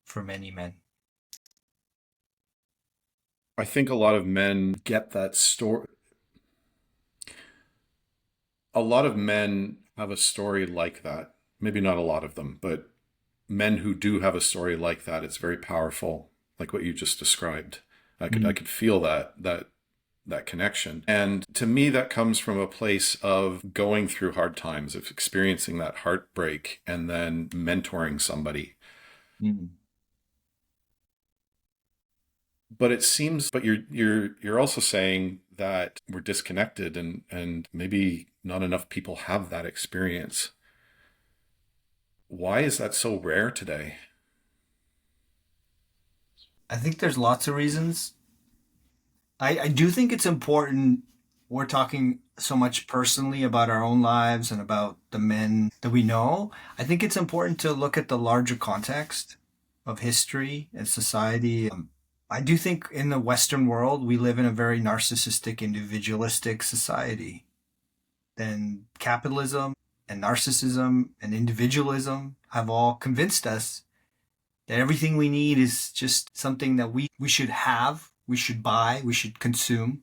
for many men. I think a lot of men get that story. A lot of men have a story like that. Maybe not a lot of them, but men who do have a story like that, it's very powerful, like what you just described. I Mm. could feel that connection. And to me, that comes from a place of going through hard times, of experiencing that heartbreak and then mentoring somebody. Mm. But it seems, but you're also saying that we're disconnected and maybe not enough people have that experience. Why is that so rare today? I think there's lots of reasons. I do think it's important. We're talking so much personally about our own lives and about the men that we know. I think it's important to look at the larger context of history and society. I do think in the Western world, we live in a very narcissistic, individualistic society. Then capitalism and narcissism and individualism have all convinced us that everything we need is just something that we should have, we should buy, we should consume,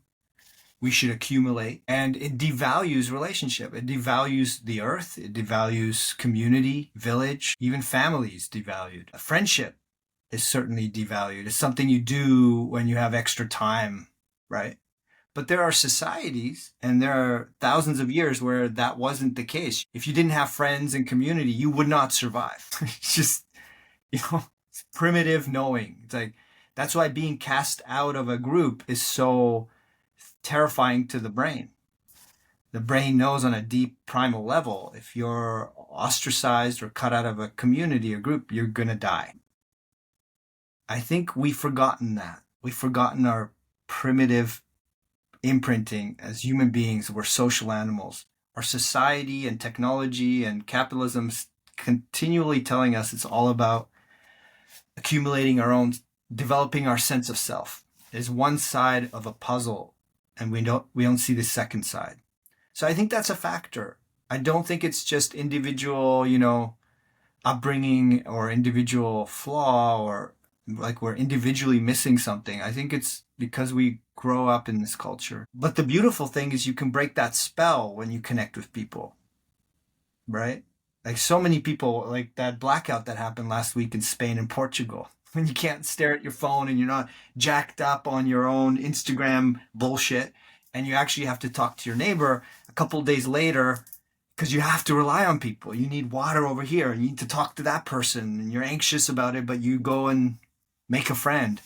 we should accumulate. And it devalues relationship. It devalues the earth. It devalues community, village, even families devalued. Friendship is certainly devalued. It's something you do when you have extra time, right? But there are societies and there are thousands of years where that wasn't the case. If you didn't have friends and community, you would not survive. It's just, you know, it's primitive knowing. It's like, that's why being cast out of a group is so terrifying to the brain. The brain knows on a deep primal level, if you're ostracized or cut out of a community or group, you're going to die. I think we've forgotten that. We've forgotten our primitive imprinting as human beings. We're social animals. Our society and technology and capitalism continually telling us it's all about accumulating our own, developing our sense of self. There's one side of a puzzle, and we don't see the second side. So I think that's a factor. I don't think it's just individual, you know, upbringing or individual flaw or like we're individually missing something. I think it's because we grow up in this culture. But the beautiful thing is you can break that spell when you connect with people, right? Like so many people, like that blackout that happened last week in Spain and Portugal. When you can't stare at your phone and you're not jacked up on your own Instagram bullshit, and you actually have to talk to your neighbor a couple of days later because you have to rely on people. You need water over here, and you need to talk to that person, and you're anxious about it, but you go and make a friend.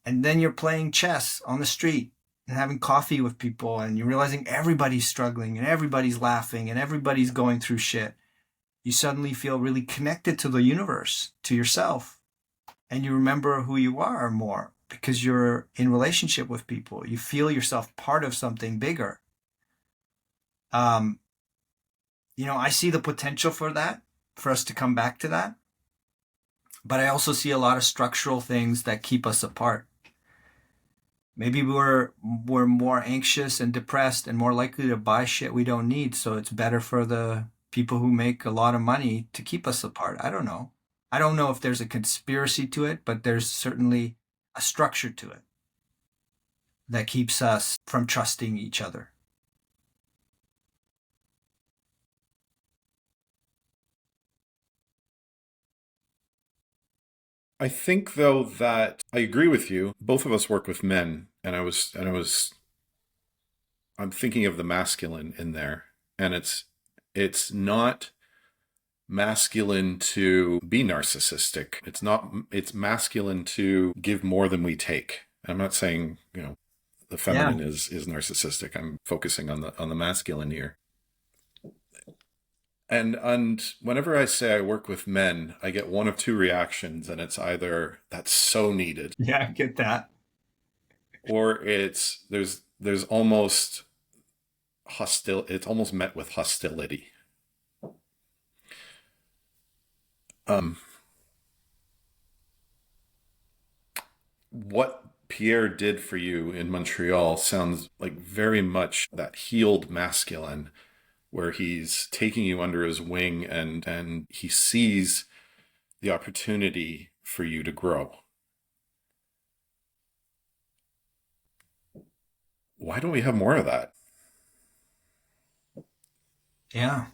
And then you're playing chess on the street and having coffee with people, and you're realizing everybody's struggling and everybody's laughing and everybody's going through shit. You suddenly feel really connected to the universe, to yourself, and you remember who you are more because you're in relationship with people. You feel yourself part of something bigger. Um, you know, I see the potential for that, for us to come back to that. But I also see a lot of structural things that keep us apart. Maybe we're more anxious and depressed and more likely to buy shit we don't need, so it's better for the people who make a lot of money to keep us apart. I don't know. I don't know if there's a conspiracy to it, but there's certainly a structure to it that keeps us from trusting each other. I think though that I agree with you. Both of us work with men, and I'm thinking of the masculine in there, and it's not masculine to be narcissistic. It's not, it's masculine to give more than we take. I'm not saying, you know, the Yeah. feminine is narcissistic. I'm focusing on the masculine here. And whenever I say I work with men, I get one of two reactions, and it's either that's so needed, Yeah, I get that. or there's almost hostil. It's almost met with hostility. Um, what Pierre did for you in Montreal sounds like very much that healed masculine, where he's taking you under his wing and he sees the opportunity for you to grow. Why don't we have more of that? Yeah.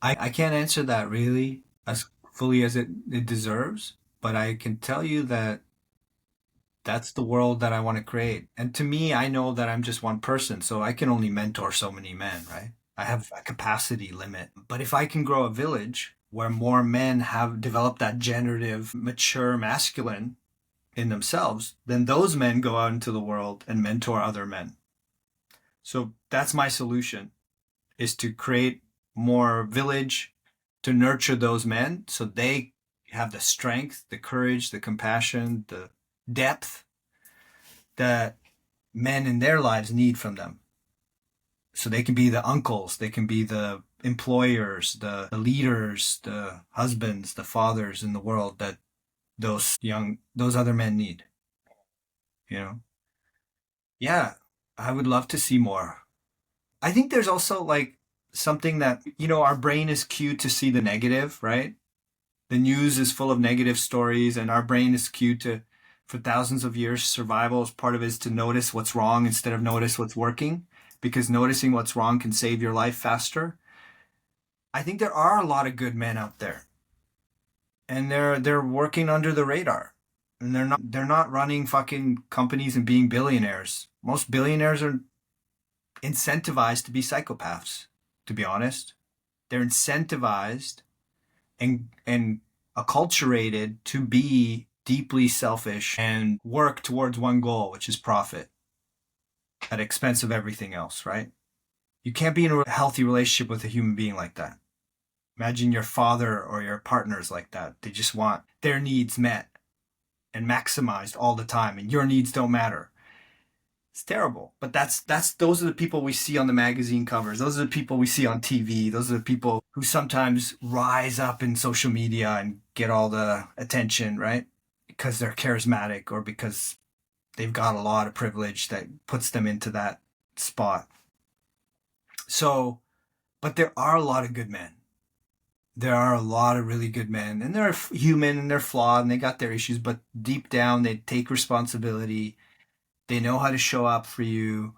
I can't answer that really as fully as it deserves, but I can tell you that that's the world that I want to create. And to me, I know that I'm just one person, so I can only mentor so many men, right? I have a capacity limit. But if I can grow a village where more men have developed that generative, mature masculine in themselves, then those men go out into the world and mentor other men. So that's my solution, is to create more village to nurture those men so they have the strength, the courage, the compassion, the depth that men in their lives need from them. So they can be the uncles, they can be the employers, the leaders, the husbands, the fathers in the world that those other men need, you know? Yeah, I would love to see more. I think there's also like something that, our brain is cued to see the negative, right? The news is full of negative stories, and our brain is cued to, for thousands of years, survival is part of it is to notice what's wrong instead of notice what's working, because noticing what's wrong can save your life faster. I think there are a lot of good men out there, and they're working under the radar, and they're not running fucking companies and being billionaires. Most billionaires are incentivized to be psychopaths, to be honest. They're incentivized and acculturated to be deeply selfish and work towards one goal, which is profit at expense of everything else, right? You can't be in a healthy relationship with a human being like that. Imagine your father or your partners like that. They just want their needs met and maximized all the time, and your needs don't matter. It's terrible. But that's those are the people we see on the magazine covers. Those are the people we see on TV. Those are the people who sometimes rise up in social media and get all the attention, right? Because they're charismatic or because they've got a lot of privilege that puts them into that spot. So, but there are a lot of good men. There are a lot of really good men, and they're human and they're flawed and they got their issues, but deep down they take responsibility. They know how to show up for you.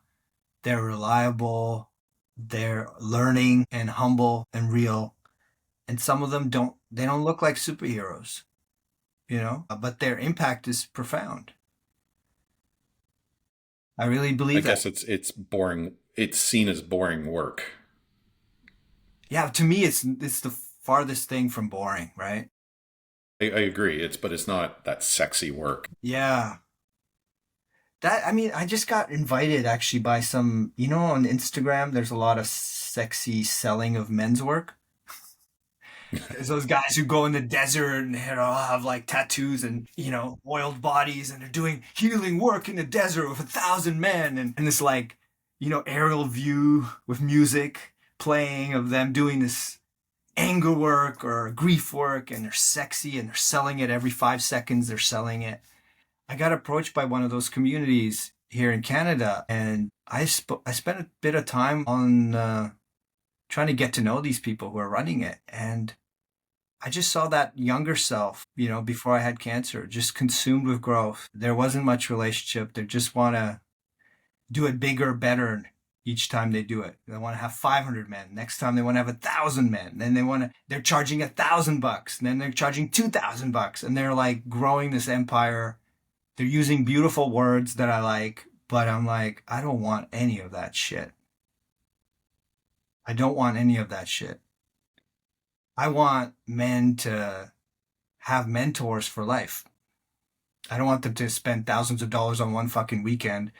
They're reliable, they're learning and humble and real. And some of them they don't look like superheroes, but their impact is profound. I really I believe that. guess it's boring. It's seen as boring work. Yeah, to me it's the farthest thing from boring, right? I agree. But it's not that sexy work. Yeah. I just got invited actually by some, on Instagram there's a lot of sexy selling of men's work. There's those guys who go in the desert and have like tattoos and oiled bodies, and they're doing healing work in the desert with 1,000 men, and this like aerial view with music playing of them doing this anger work or grief work, and they're sexy and they're selling it every 5 seconds. They're selling it. I got approached by one of those communities here in Canada, and I spent a bit of time on trying to get to know these people who are running it, and I just saw that younger self, before I had cancer, just consumed with growth. There wasn't much relationship. They just want to do it bigger, better each time they do it. They want to have 500 men. Next time they want to have 1,000 men. Then they're charging $1,000, and then they're charging $2,000, and they're like growing this empire. They're using beautiful words that I like, but I'm like, I don't want any of that shit. I don't want any of that shit. I want men to have mentors for life. I don't want them to spend thousands of dollars on one fucking weekend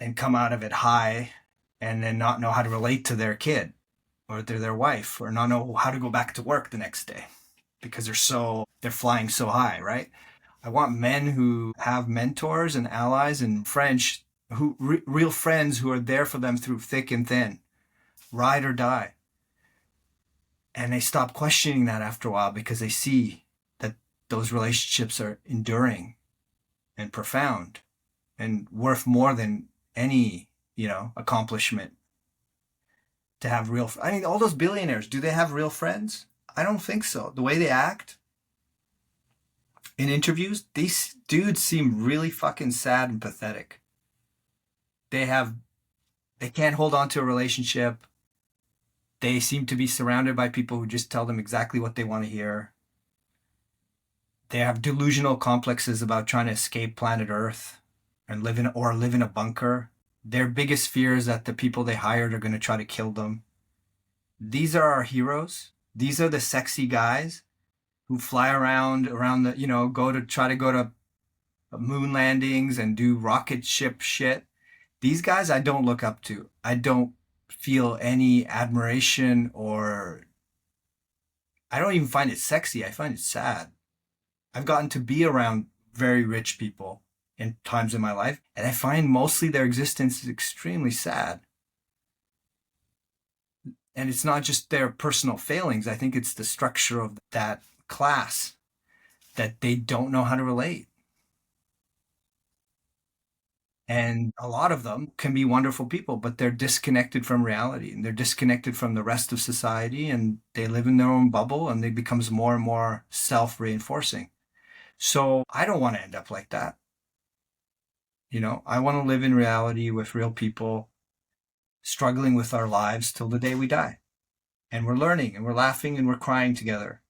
and come out of it high. and then not know how to relate to their kid or to their wife, or not know how to go back to work the next day because they're flying so high, right? I want men who have mentors and allies and friends, real friends who are there for them through thick and thin, ride or die. And they stop questioning that after a while because they see that those relationships are enduring and profound and worth more than any, accomplishment. To have real, I mean, all those billionaires, do they have real friends? I don't think so. The way they act in interviews, these dudes seem really fucking sad and pathetic. They have, they can't hold on to a relationship. They seem to be surrounded by people who just tell them exactly what they want to hear. They have delusional complexes about trying to escape planet Earth and live in a bunker. Their biggest fear is that the people they hired are going to try to kill them. These are our heroes. These are the sexy guys who fly around the, try to go to moon landings and do rocket ship shit. These guys I don't look up to. I don't feel any admiration, or I don't even find it sexy. I find it sad. I've gotten to be around very rich people in times in my life, and I find mostly their existence is extremely sad. And it's not just their personal failings. I think it's the structure of that class that they don't know how to relate. And a lot of them can be wonderful people, but they're disconnected from reality and they're disconnected from the rest of society, and they live in their own bubble, and it becomes more and more self-reinforcing. So I don't want to end up like that. I want to live in reality with real people, struggling with our lives till the day we die. And we're learning and we're laughing and we're crying together.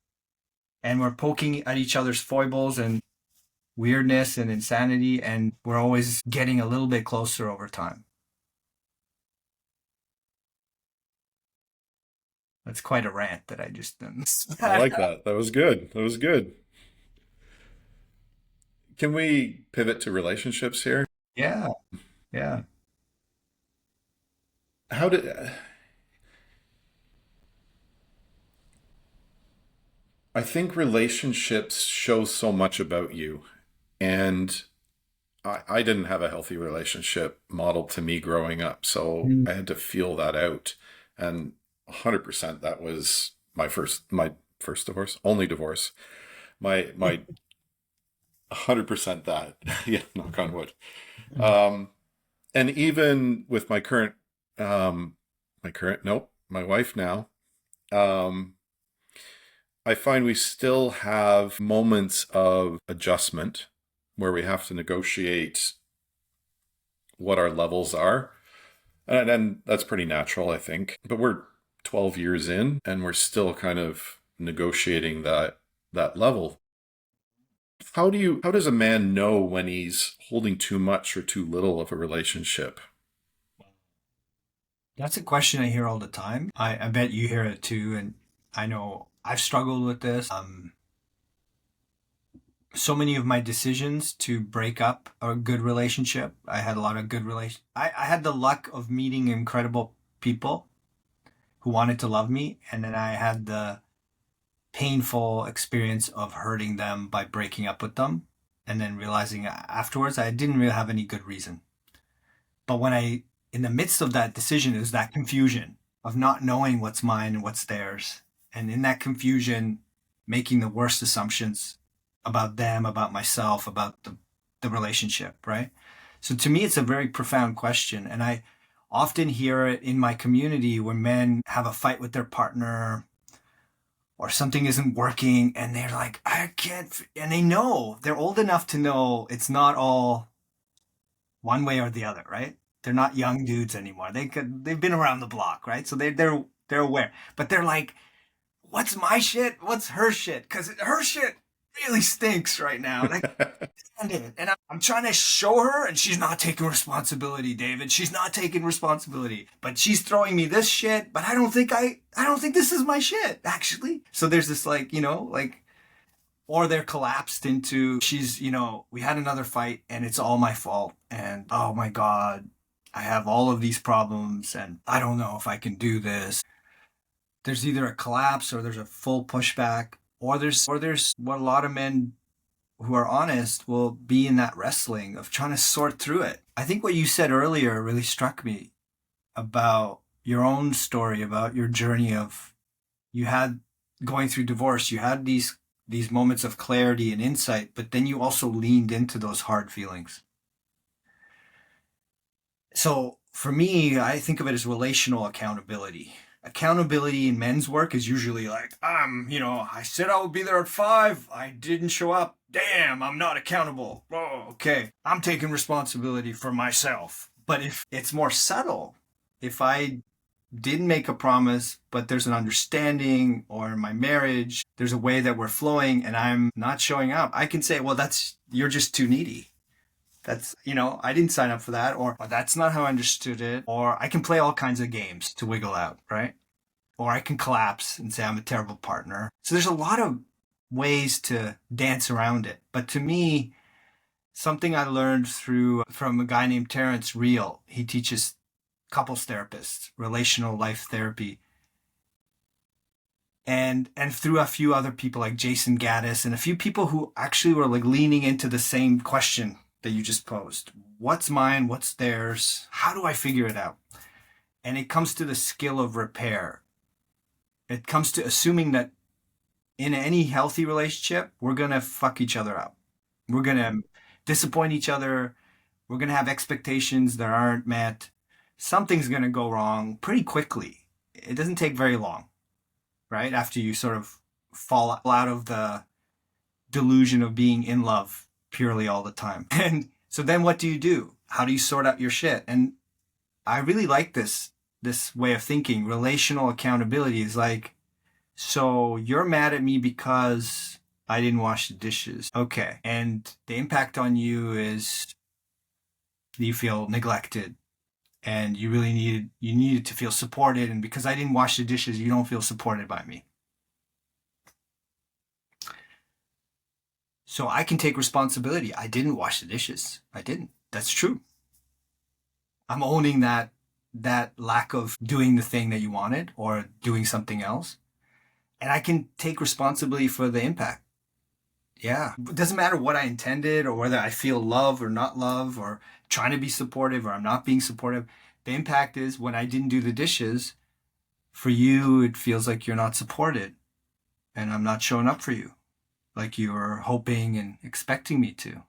And we're poking at each other's foibles and weirdness and insanity. And we're always getting a little bit closer over time. That's quite a rant that I just done. I like that. That was good. That was good. Can we pivot to relationships here? Yeah. Yeah. How did I think relationships show so much about you? And I didn't have a healthy relationship modeled to me growing up, so Mm. I had to feel that out. And 100% that was my first divorce, only divorce. My 100% that. Yeah, knock on wood. Um, and even with nope, my wife now, um, I find we still have moments of adjustment where we have to negotiate what our levels are. And that's pretty natural, I think. But we're 12 years in and we're still kind of negotiating that level. How does a man know when he's holding too much or too little of a relationship? That's a question I hear all the time. I bet you hear it too. And I know I've struggled with this. So many of my decisions to break up a good relationship, I had a lot of good relation. I had the luck of meeting incredible people who wanted to love me, and then I had the painful experience of hurting them by breaking up with them, and then realizing afterwards I didn't really have any good reason. But in the midst of that decision, is that confusion of not knowing what's mine and what's theirs, and in that confusion, making the worst assumptions about them, about myself, about the relationship, right? So to me, it's a very profound question. And I often hear it in my community when men have a fight with their partner or something isn't working and they're like, I can't, and they know, they're old enough to know it's not all one way or the other, right? They're not young dudes anymore. They've been around the block, right? So they're aware. But they're like, what's my shit? What's her shit? Because her shit really stinks right now. And I can't stand it. And I'm trying to show her, and she's not taking responsibility, David. She's not taking responsibility. But she's throwing me this shit. But I don't think this is my shit, actually. So there's this or they're collapsed into we had another fight and it's all my fault. And oh my God. I have all of these problems and I don't know if I can do this. There's either a collapse or there's a full pushback, or there's what a lot of men who are honest will be in that wrestling of trying to sort through it. I think what you said earlier really struck me about your own story, about your journey of you had going through divorce, you had these moments of clarity and insight, but then you also leaned into those hard feelings. So for me, I think of it as relational accountability. Accountability in men's work is usually like, I said I would be there at 5. I didn't show up. Damn, I'm not accountable. Oh, okay. I'm taking responsibility for myself. But if it's more subtle, if I didn't make a promise, but there's an understanding, or in my marriage, there's a way that we're flowing and I'm not showing up, I can say, well, you're just too needy. I didn't sign up for that, or that's not how I understood it, or I can play all kinds of games to wiggle out, right? Or I can collapse and say I'm a terrible partner. So there's a lot of ways to dance around it. But to me, something I learned from a guy named Terrence Real, he teaches couples therapists, relational life therapy, and through a few other people like Jason Gaddis and a few people who actually were like leaning into the same question that you just posed. What's mine? What's theirs? How do I figure it out? And it comes to the skill of repair. It comes to assuming that in any healthy relationship, we're going to fuck each other up. We're going to disappoint each other. We're going to have expectations that aren't met. Something's going to go wrong pretty quickly. It doesn't take very long, right? After you sort of fall out of the delusion of being in love purely all the time. And so then what do? How do you sort out your shit? And I really like this way of thinking. Relational accountability is like, so you're mad at me because I didn't wash the dishes. Okay. And the impact on you is you feel neglected and you needed to feel supported. And because I didn't wash the dishes, you don't feel supported by me. So I can take responsibility. I didn't wash the dishes. I didn't. That's true. I'm owning that lack of doing the thing that you wanted or doing something else. And I can take responsibility for the impact. Yeah. It doesn't matter what I intended or whether I feel love or not love or trying to be supportive or I'm not being supportive. The impact is when I didn't do the dishes, for you, it feels like you're not supported and I'm not showing up for you like you were hoping and expecting me to.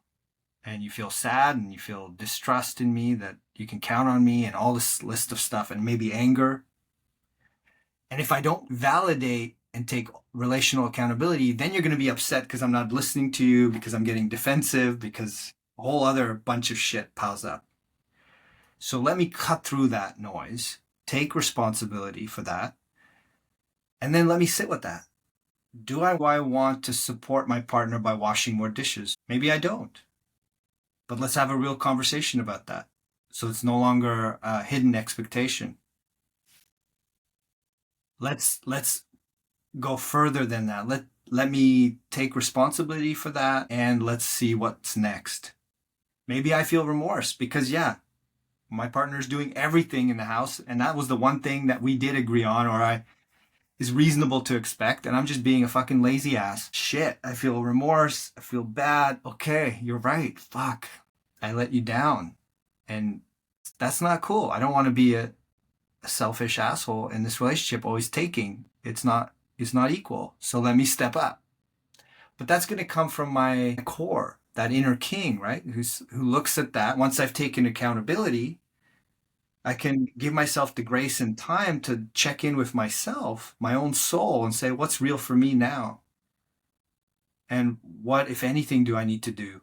And you feel sad and you feel distrust in me that you can count on me and all this list of stuff and maybe anger. And if I don't validate and take relational accountability, then you're going to be upset because I'm not listening to you, because I'm getting defensive, because a whole other bunch of shit piles up. So let me cut through that noise, take responsibility for that, and then let me sit with that. Do I want to support my partner by washing more dishes? Maybe I don't. But let's have a real conversation about that. So it's no longer a hidden expectation. Let's go further than that. Let me take responsibility for that and let's see what's next. Maybe I feel remorse because my partner's doing everything in the house and that was the one thing that we did agree on or is reasonable to expect and I'm just being a fucking lazy ass. Shit, I feel remorse. I feel bad. Okay, you're right. Fuck. I let you down. And that's not cool. I don't want to be a selfish asshole in this relationship always taking. It's not equal. So let me step up. But that's going to come from my core, that inner king, right? Who looks at that. Once I've taken accountability, I can give myself the grace and time to check in with myself, my own soul, and say, what's real for me now? And what, if anything, do I need to do?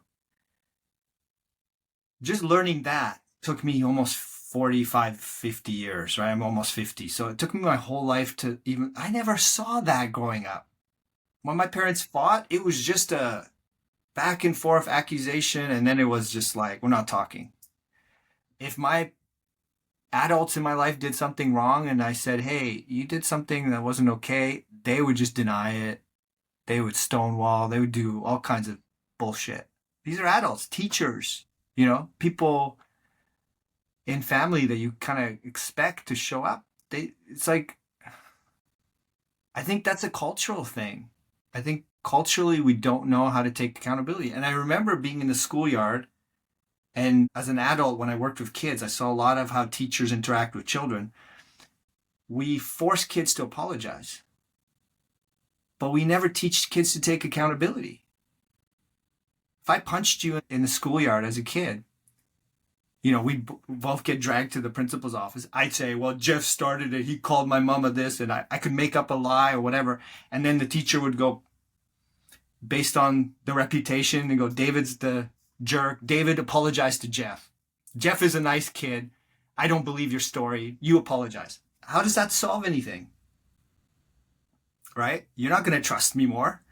Just learning that took me almost 45, 50 years, right? I'm almost 50. So it took me my whole life I never saw that growing up. When my parents fought, it was just a back and forth accusation. And then it was just like, we're not talking. If my adults in my life did something wrong and I said, hey, you did something that wasn't okay, they would just deny it. They would stonewall. They would do all kinds of bullshit. These are adults, teachers, people in family that you kind of expect to show up. It's like, I think that's a cultural thing. I think culturally we don't know how to take accountability. And I remember being in the schoolyard, and as an adult, when I worked with kids, I saw a lot of how teachers interact with children. We force kids to apologize, but we never teach kids to take accountability. If I punched you in the schoolyard as a kid, we both get dragged to the principal's office. I'd say, well, Jeff started it. He called my mama this, and I could make up a lie or whatever. And then the teacher would go, based on the reputation, and go, David's the jerk. David apologized to Jeff. Jeff is a nice kid. I don't believe your story. You apologize. How does that solve anything? Right? You're not going to trust me more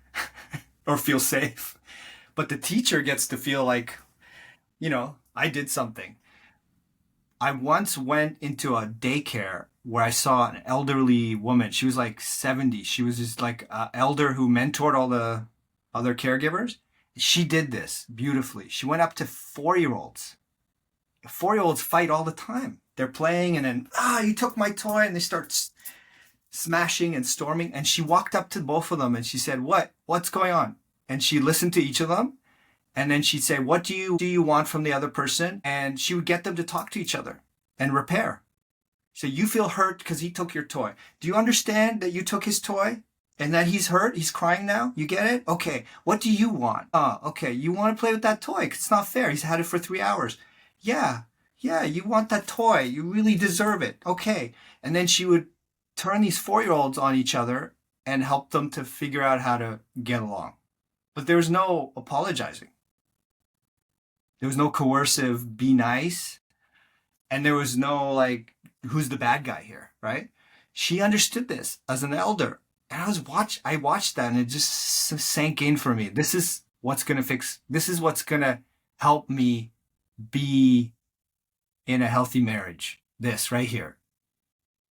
or feel safe. But the teacher gets to feel like, I did something. I once went into a daycare where I saw an elderly woman. She was like 70. She was just like an elder who mentored all the other caregivers. She did this beautifully. She went up to 4-year-olds. 4-year-olds fight all the time. They're playing and then, you took my toy, and they start smashing and storming. And she walked up to both of them and she said, what's going on? And she listened to each of them. And then she'd say, what do you want from the other person? And she would get them to talk to each other and repair. So you feel hurt because he took your toy. Do you understand that you took his toy and that he's hurt? He's crying now? You get it? Okay. What do you want? Okay. You want to play with that toy because it's not fair. He's had it for 3 hours. Yeah. You want that toy. You really deserve it. Okay. And then she would turn these 4-year-olds on each other and help them to figure out how to get along. But there was no apologizing. There was no coercive, be nice. And there was no like, who's the bad guy here, right? She understood this as an elder. And I watched that and it just sank in for me. This is what's going to help me be in a healthy marriage. This right here.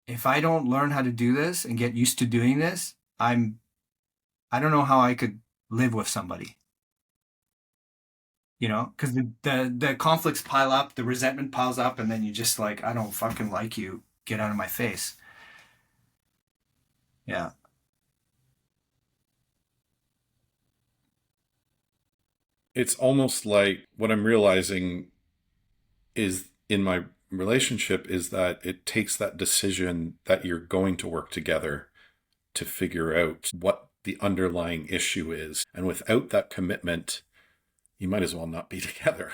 If I don't learn how to do this and get used to doing this, I don't know how I could live with somebody. Because the conflicts pile up, the resentment piles up, and then you just like, I don't fucking like you. Get out of my face. Yeah. It's almost like what I'm realizing is in my relationship is that it takes that decision that you're going to work together to figure out what the underlying issue is. And without that commitment, you might as well not be together.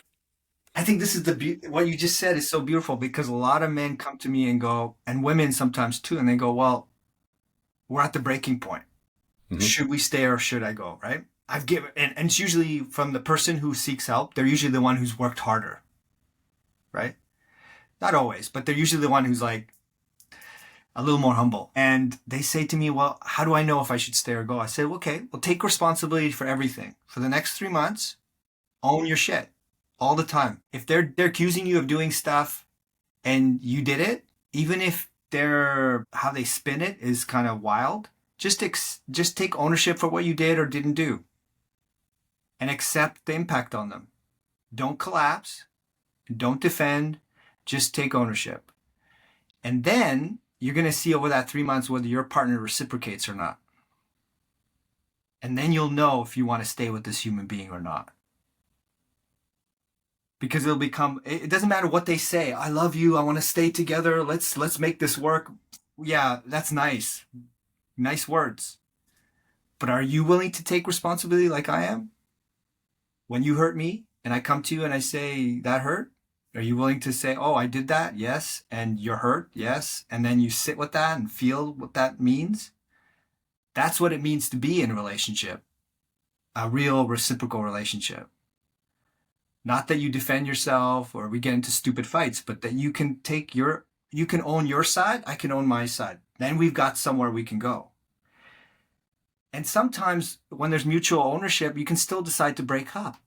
I think this is what you just said is so beautiful, because a lot of men come to me and go, and women sometimes too, and they go, well, we're at the breaking point. Mm-hmm. Should we stay or should I go? Right? And it's usually from the person who seeks help. They're usually the one who's worked harder. Right? Not always, but they're usually the one who's like a little more humble. And they say to me, well, how do I know if I should stay or go? I say, okay, well, take responsibility for everything. For the next 3 months, own your shit all the time. If they're accusing you of doing stuff and you did it, even if how they spin it is kind of wild, just take ownership for what you did or didn't do and accept the impact on them. Don't collapse. Don't defend. Just take ownership. And then you're going to see over that 3 months whether your partner reciprocates or not. And then you'll know if you want to stay with this human being or not. Because it doesn't matter what they say. I love you. I want to stay together. Let's make this work. Yeah, that's nice. Nice words. But are you willing to take responsibility like I am? When you hurt me and I come to you and I say, that hurt? Are you willing to say, oh, I did that? Yes. And you're hurt? Yes. And then you sit with that and feel what that means? That's what it means to be in a relationship. A real reciprocal relationship. Not that you defend yourself or we get into stupid fights, but that you can own your side, I can own my side. Then we've got somewhere we can go. And sometimes when there's mutual ownership, you can still decide to break up.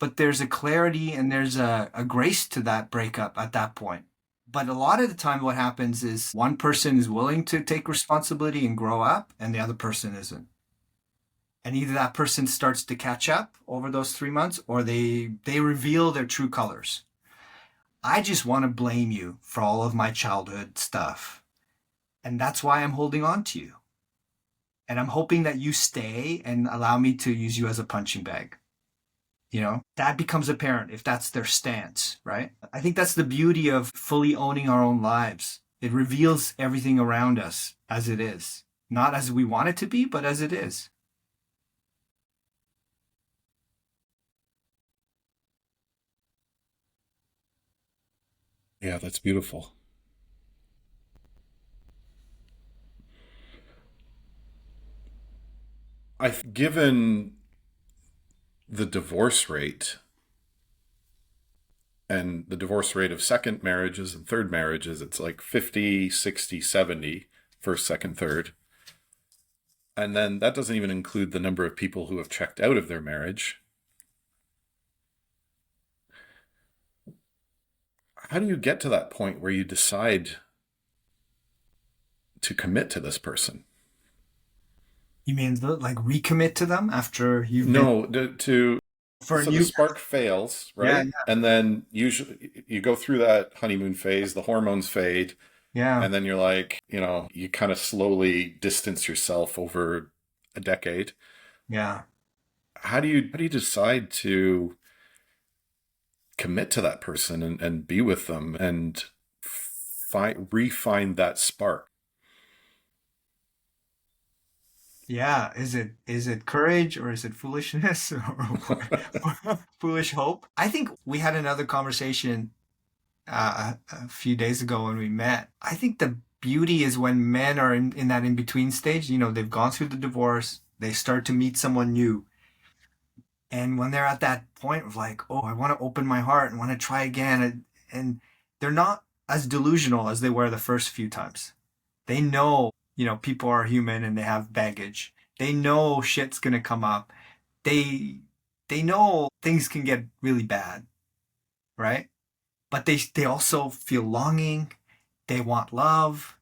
But there's a clarity and there's a grace to that breakup at that point. But a lot of the time what happens is one person is willing to take responsibility and grow up and the other person isn't. And either that person starts to catch up over those 3 months or they reveal their true colors. I just want to blame you for all of my childhood stuff. And that's why I'm holding on to you. And I'm hoping that you stay and allow me to use you as a punching bag. That becomes apparent if that's their stance, right? I think that's the beauty of fully owning our own lives. It reveals everything around us as it is, not as we want it to be, but as it is. Yeah, that's beautiful. I've given the divorce rate and the divorce rate of second marriages and third marriages, it's like 50, 60, 70, first, second, third. And then that doesn't even include the number of people who have checked out of their marriage. How do you get to that point where you decide to commit to this person? You mean like recommit to them after you've been No, for a so the new. spark fails, Yeah, right? And then usually you go through that honeymoon phase, the hormones fade, yeah, and then you're like, you kind of slowly distance yourself over a decade. yeah. How do you decide to commit to that person and be with them and refine that spark? Yeah, is it courage or is it foolishness or foolish hope? I think we had another conversation a few days ago when we met. I think the beauty is when men are in that in between stage. They've gone through the divorce, they start to meet someone new, and when they're at that point of like, oh, I want to open my heart and want to try again, and they're not as delusional as they were the first few times. They know, people are human and they have baggage. They know shit's gonna come up. They they know things can get really bad, right? But they also feel longing. They want love.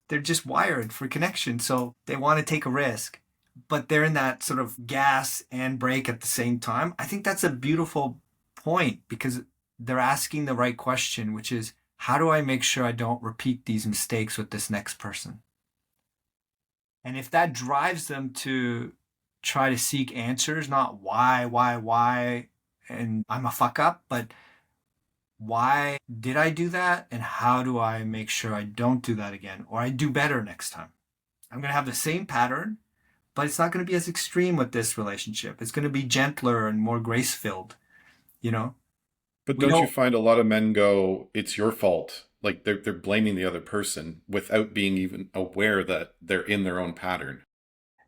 They're just wired for connection, so they want to take a risk. But they're in that sort of gas and brake at the same time. I think that's a beautiful point because they're asking the right question, which is, how do I make sure I don't repeat these mistakes with this next person? And if that drives them to try to seek answers, not why, and I'm a fuck up, but why did I do that? And how do I make sure I don't do that again or I do better next time? I'm going to have the same pattern, but it's not going to be as extreme with this relationship. It's going to be gentler and more grace filled. You know, But we don't you don't. find a lot of men go, it's your fault? Like they're blaming the other person without being even aware that they're in their own pattern.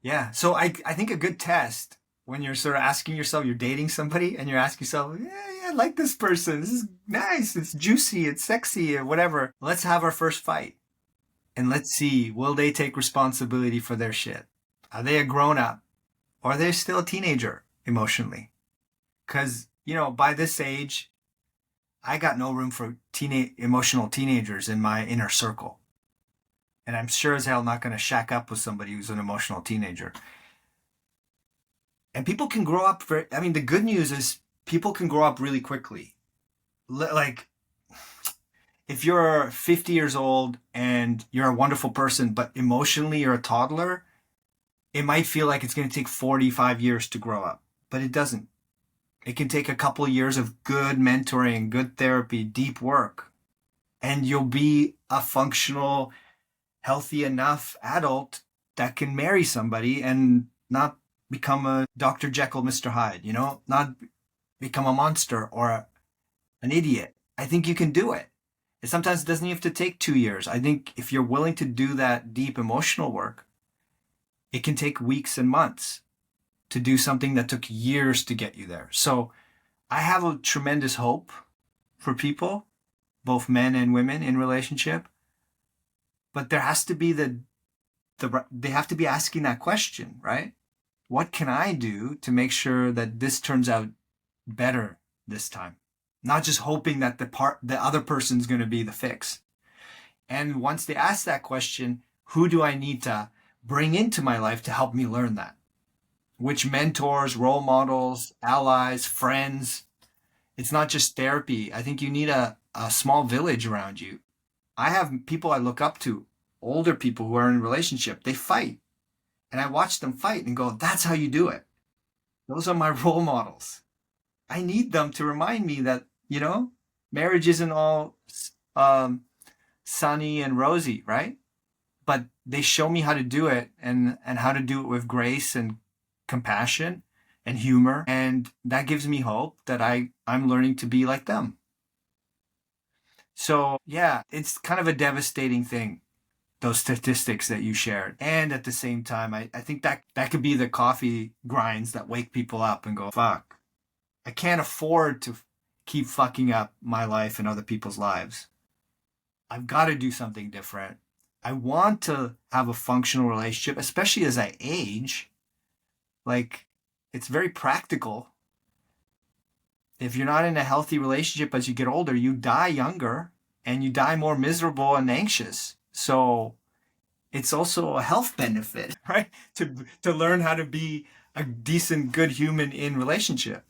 Yeah. So I think a good test when you're sort of asking yourself, you're dating somebody and you're asking yourself, yeah, I like this person. This is nice. It's juicy. It's sexy or whatever. Let's have our first fight and let's see, will they take responsibility for their shit? Are they a grown up or are they still a teenager emotionally? Because, by this age, I got no room for emotional teenagers in my inner circle. And I'm sure as hell not going to shack up with somebody who's an emotional teenager. And people can grow up I mean, the good news is people can grow up really quickly. Like, if you're 50 years old and you're a wonderful person, but emotionally you're a toddler, it might feel like it's going to take 45 years to grow up, but it doesn't. It can take a couple of years of good mentoring, good therapy, deep work, and you'll be a functional, healthy enough adult that can marry somebody and not become a Dr. Jekyll, Mr. Hyde, not become a monster or an idiot. I think you can do it. And sometimes it doesn't have to take 2 years. I think if you're willing to do that deep emotional work, it can take weeks and months to do something that took years to get you there. So I have a tremendous hope for people, both men and women in relationship, but there has to be they have to be asking that question, right? What can I do to make sure that this turns out better this time? Not just hoping that the other person's going to be the fix. And once they ask that question, who do I need to bring into my life to help me learn that? Which mentors, role models, allies, friends? It's not just therapy. I think you need a a small village around you. I have people I look up to, older people who are in a relationship. They fight, and I watch them fight and go, "That's how you do it." Those are my role models. I need them to remind me that marriage isn't all um, sunny and rosy, right? But they show me how to do it, and how to do it with grace and compassion and humor, and that gives me hope that I'm learning to be like them. So yeah, it's kind of a devastating thing, those statistics that you shared. And at the same time, I think that could be the coffee grinds that wake people up and go, fuck, I can't afford to keep fucking up my life and other people's lives. I've got to do something different. I want to have a functional relationship, especially as I age. Like, it's very practical. If you're not in a healthy relationship as you get older, you die younger and you die more miserable and anxious. So it's also a health benefit, right? To learn how to be a decent, good human in relationship.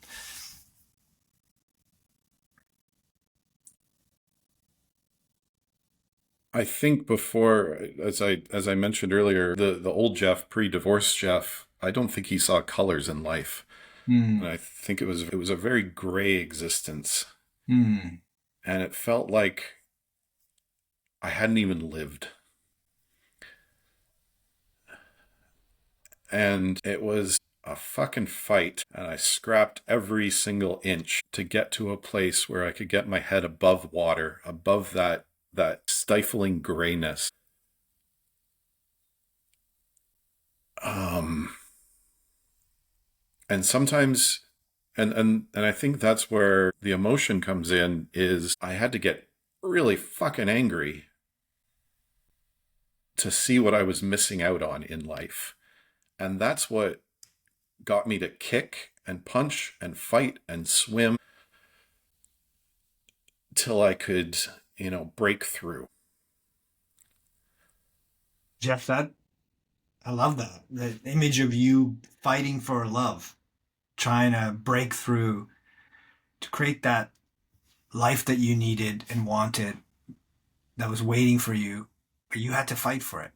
I think before, as I mentioned earlier, the old Jeff, pre-divorce Jeff, I don't think he saw colors in life. And Hmm. I think it was a very gray existence. Hmm. And it felt like I hadn't even lived. And it was a fucking fight. And I scrapped every single inch to get to a place where I could get my head above water, above that stifling grayness. Um, and sometimes, and I think that's where the emotion comes in, is I had to get really fucking angry to see what I was missing out on in life. And that's what got me to kick and punch and fight and swim till I could, break through. Jeff, that I love that. The image of you fighting for love, trying to break through to create that life that you needed and wanted that was waiting for you, but you had to fight for it.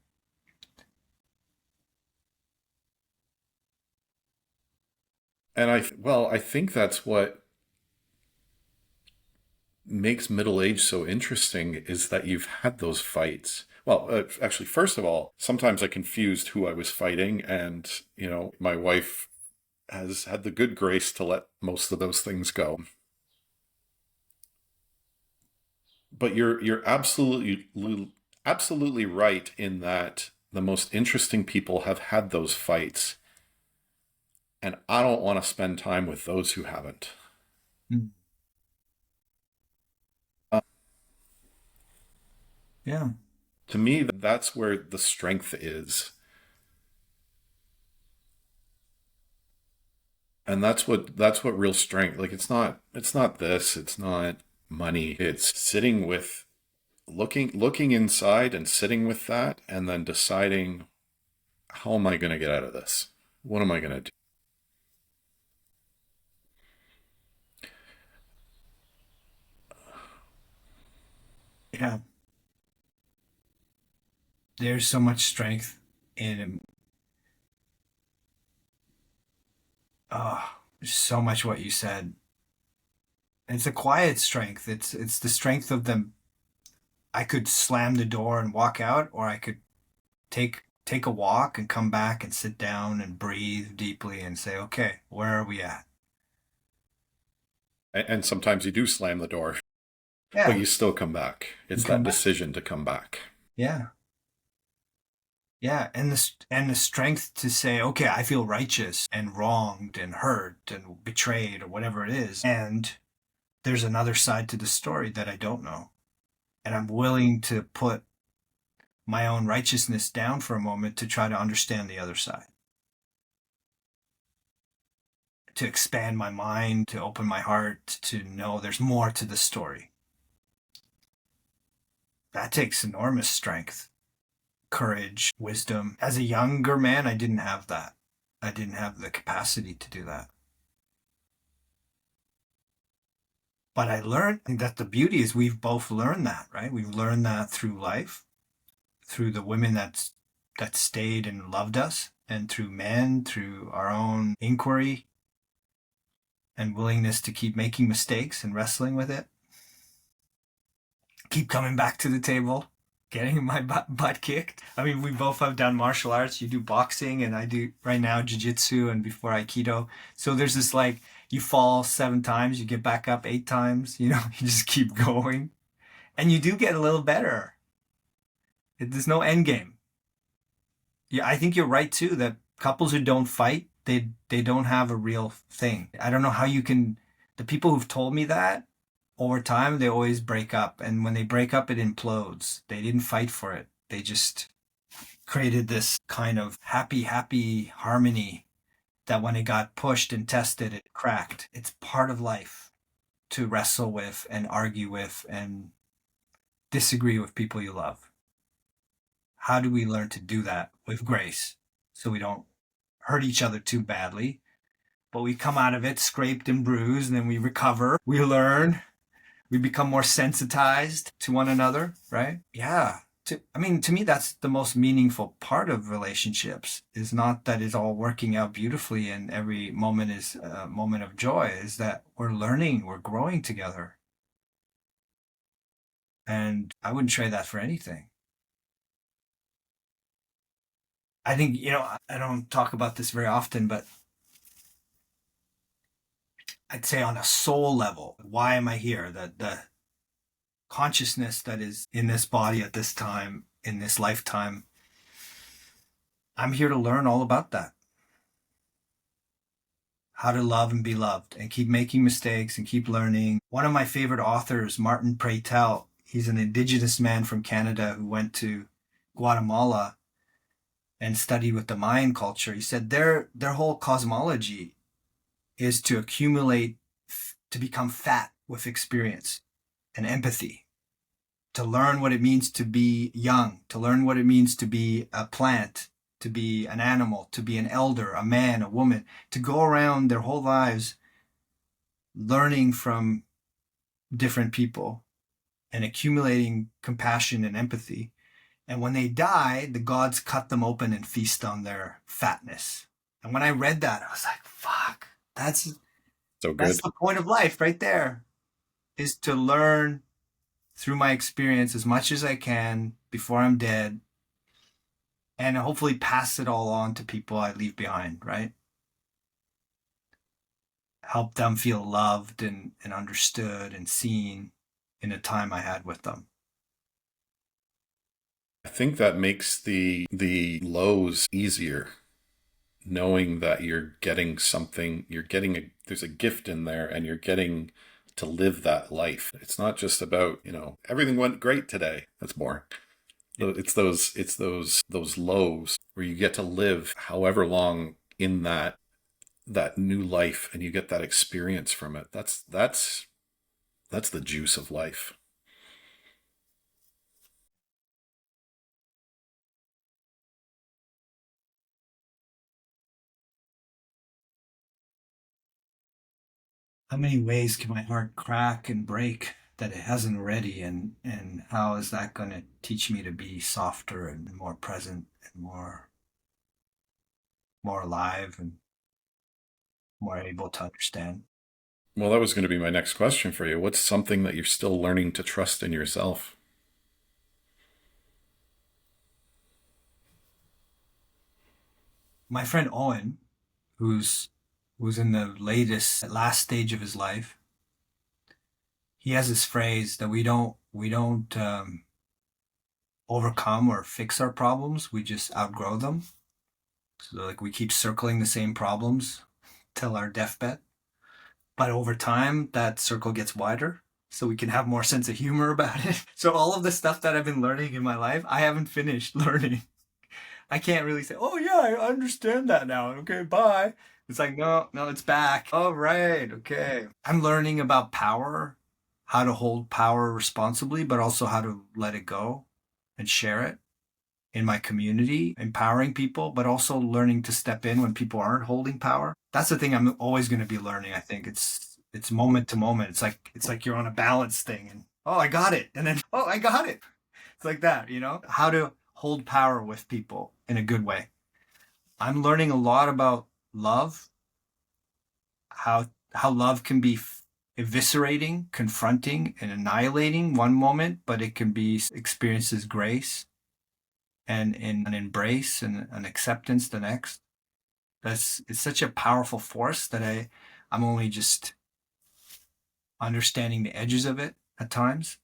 And I think that's what makes middle age so interesting is that you've had those fights. Well, actually, first of all, sometimes I confused who I was fighting, and my wife has had the good grace to let most of those things go. But you're absolutely right in that the most interesting people have had those fights, and I don't want to spend time with those who haven't. Mm. Uh, Yeah. to me, that's where the strength is. And that's what real strength, like, it's not this, it's not money, it's sitting with, looking inside and sitting with that, and then deciding, how am I going to get out of this? What am I going to do? Yeah. There's so much strength in there's so much what you said. It's a quiet strength. It's the strength of the I could slam the door and walk out, or I could take a walk and come back and sit down and breathe deeply and say, okay, where are we at? And sometimes you do slam the door, but Yeah, you still come back. you It's come that back. decision to come back. Yeah, yeah, and the strength to say, okay, I feel righteous and wronged and hurt and betrayed or whatever it is, and there's another side to the story that I don't know, and I'm willing to put my own righteousness down for a moment to try to understand the other side, to expand my mind, to open my heart, to know there's more to the story. That takes enormous strength, courage, wisdom. As a younger man, I didn't have that. I didn't have the capacity to do that. But I think that the beauty is we've both learned that, right? We've learned that through life, through the women that stayed and loved us, and through men, through our own inquiry and willingness to keep making mistakes and wrestling with it. Keep coming back to the table, getting my butt kicked. I mean, we both have done martial arts. You do boxing, and I do right now jiu-jitsu, and before aikido. So there's this like, you fall 7 times, you get back up 8 times. You know, you just keep going, and you do get a little better. There's no end game. Yeah, I think you're right too. That couples who don't fight, they don't have a real thing. I don't know how you can. The people who've told me that over time, they always break up, and when they break up, it implodes. They didn't fight for it. They just created this kind of happy harmony that when it got pushed and tested, it cracked. It's part of life to wrestle with and argue with and disagree with people you love. How do we learn to do that with grace so we don't hurt each other too badly? But we come out of it scraped and bruised, and then we recover, we learn, we become more sensitized to one another, right? Yeah. I mean, to me, that's the most meaningful part of relationships, is not that it's all working out beautifully and every moment is a moment of joy, is that we're learning, we're growing together. And I wouldn't trade that for anything. I think, I don't talk about this very often, but I'd say on a soul level, why am I here? The consciousness that is in this body at this time, in this lifetime, I'm here to learn all about that. How to love and be loved and keep making mistakes and keep learning. One of my favorite authors, Martin Preytel, he's an indigenous man from Canada who went to Guatemala and studied with the Mayan culture. He said their whole cosmology is to accumulate, to become fat with experience and empathy, to learn what it means to be young, to learn what it means to be a plant, to be an animal, to be an elder, a man, a woman, to go around their whole lives learning from different people and accumulating compassion and empathy. And when they die, the gods cut them open and feast on their fatness. And when I read that, I was like, fuck, that's So that's good. the point of life right there, is to learn through my experience as much as I can before I'm dead, and hopefully pass it all on to people I leave behind, right? Help them feel loved and understood and seen in the time I had with them. I think that makes the lows easier, knowing that you're getting something, there's a gift in there and you're getting to live that life. It's not just about, everything went great today. That's boring. It's those lows where you get to live however long in that new life, and you get that experience from it. That's the juice of life. How many ways can my heart crack and break that it hasn't already? And how is that going to teach me to be softer and more present and more alive and more able to understand? Well, that was going to be my next question for you. What's something that you're still learning to trust in yourself? My friend Owen, who's in the last stage of his life, he has this phrase that we don't overcome or fix our problems. We just outgrow them. So like we keep circling the same problems till our deathbed. But over time, that circle gets wider. So we can have more sense of humor about it. So all of the stuff that I've been learning in my life, I haven't finished learning. I can't really say, oh yeah, I understand that now. Okay, bye. It's like, no, no, it's back. All right, okay. I'm learning about power, how to hold power responsibly, but also how to let it go and share it in my community, empowering people, but also learning to step in when people aren't holding power. That's the thing I'm always going to be learning. I think it's It's moment to moment. It's like you're on a balance thing, and oh, I got it, and then oh, I got it. It's like that, you know? How to hold power with people in a good way. I'm learning a lot about love, how love can be eviscerating, confronting, and annihilating one moment, but it can be experienced as grace and in an embrace and an acceptance the next. It's such a powerful force that I'm only just understanding the edges of it at times.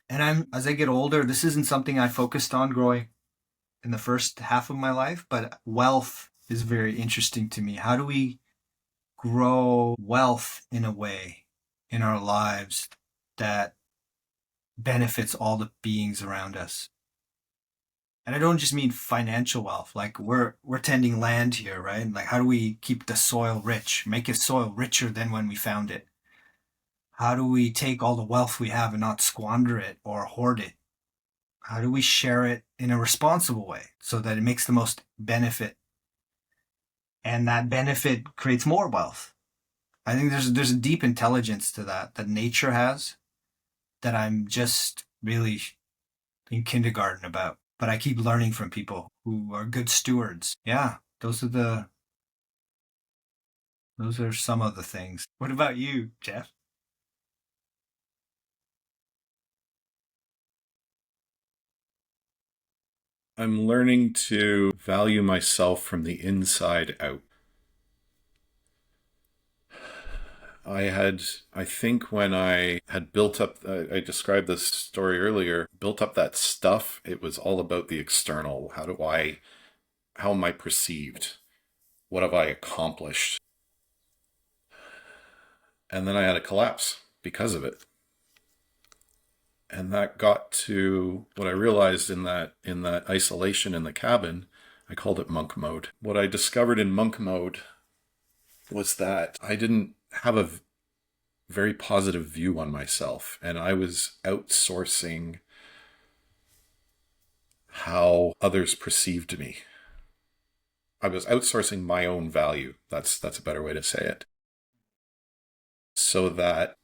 And as I get older, this isn't something I focused on growing in the first half of my life, but wealth is very interesting to me. How do we grow wealth in a way in our lives that benefits all the beings around us? And I don't just mean financial wealth. Like we're tending land here, right? Like how do we keep the soil rich, make it soil richer than when we found it? How do we take all the wealth we have and not squander it or hoard it? How do we share it in a responsible way so that it makes the most benefit, and that benefit creates more wealth? I think there's a deep intelligence to that nature has, that I'm just really in kindergarten about. But I keep learning from people who are good stewards. Yeah, those are some of the things. What about you, Jeff? I'm learning to value myself from the inside out. I had, I think when I had built up, I described this story earlier, built up that stuff, it was all about the external. How am I perceived? What have I accomplished? And then I had a collapse because of it. And that got to what I realized in that isolation in the cabin. I called it monk mode. What I discovered in monk mode was that I didn't have a very positive view on myself, and I was outsourcing how others perceived me. I was outsourcing my own value. That's a better way to say it. So that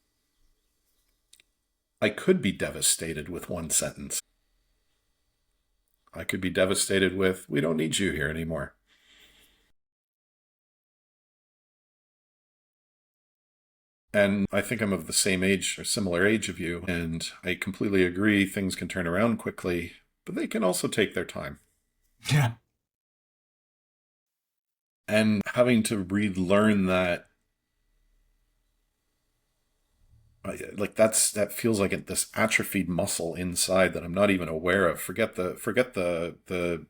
I could be devastated with one sentence. I could be devastated with, we don't need you here anymore. And I think I'm of the same age or similar age of you. And I completely agree things can turn around quickly, but they can also take their time. Yeah. And having to relearn that, like that feels like this atrophied muscle inside that I'm not even aware of. Forget the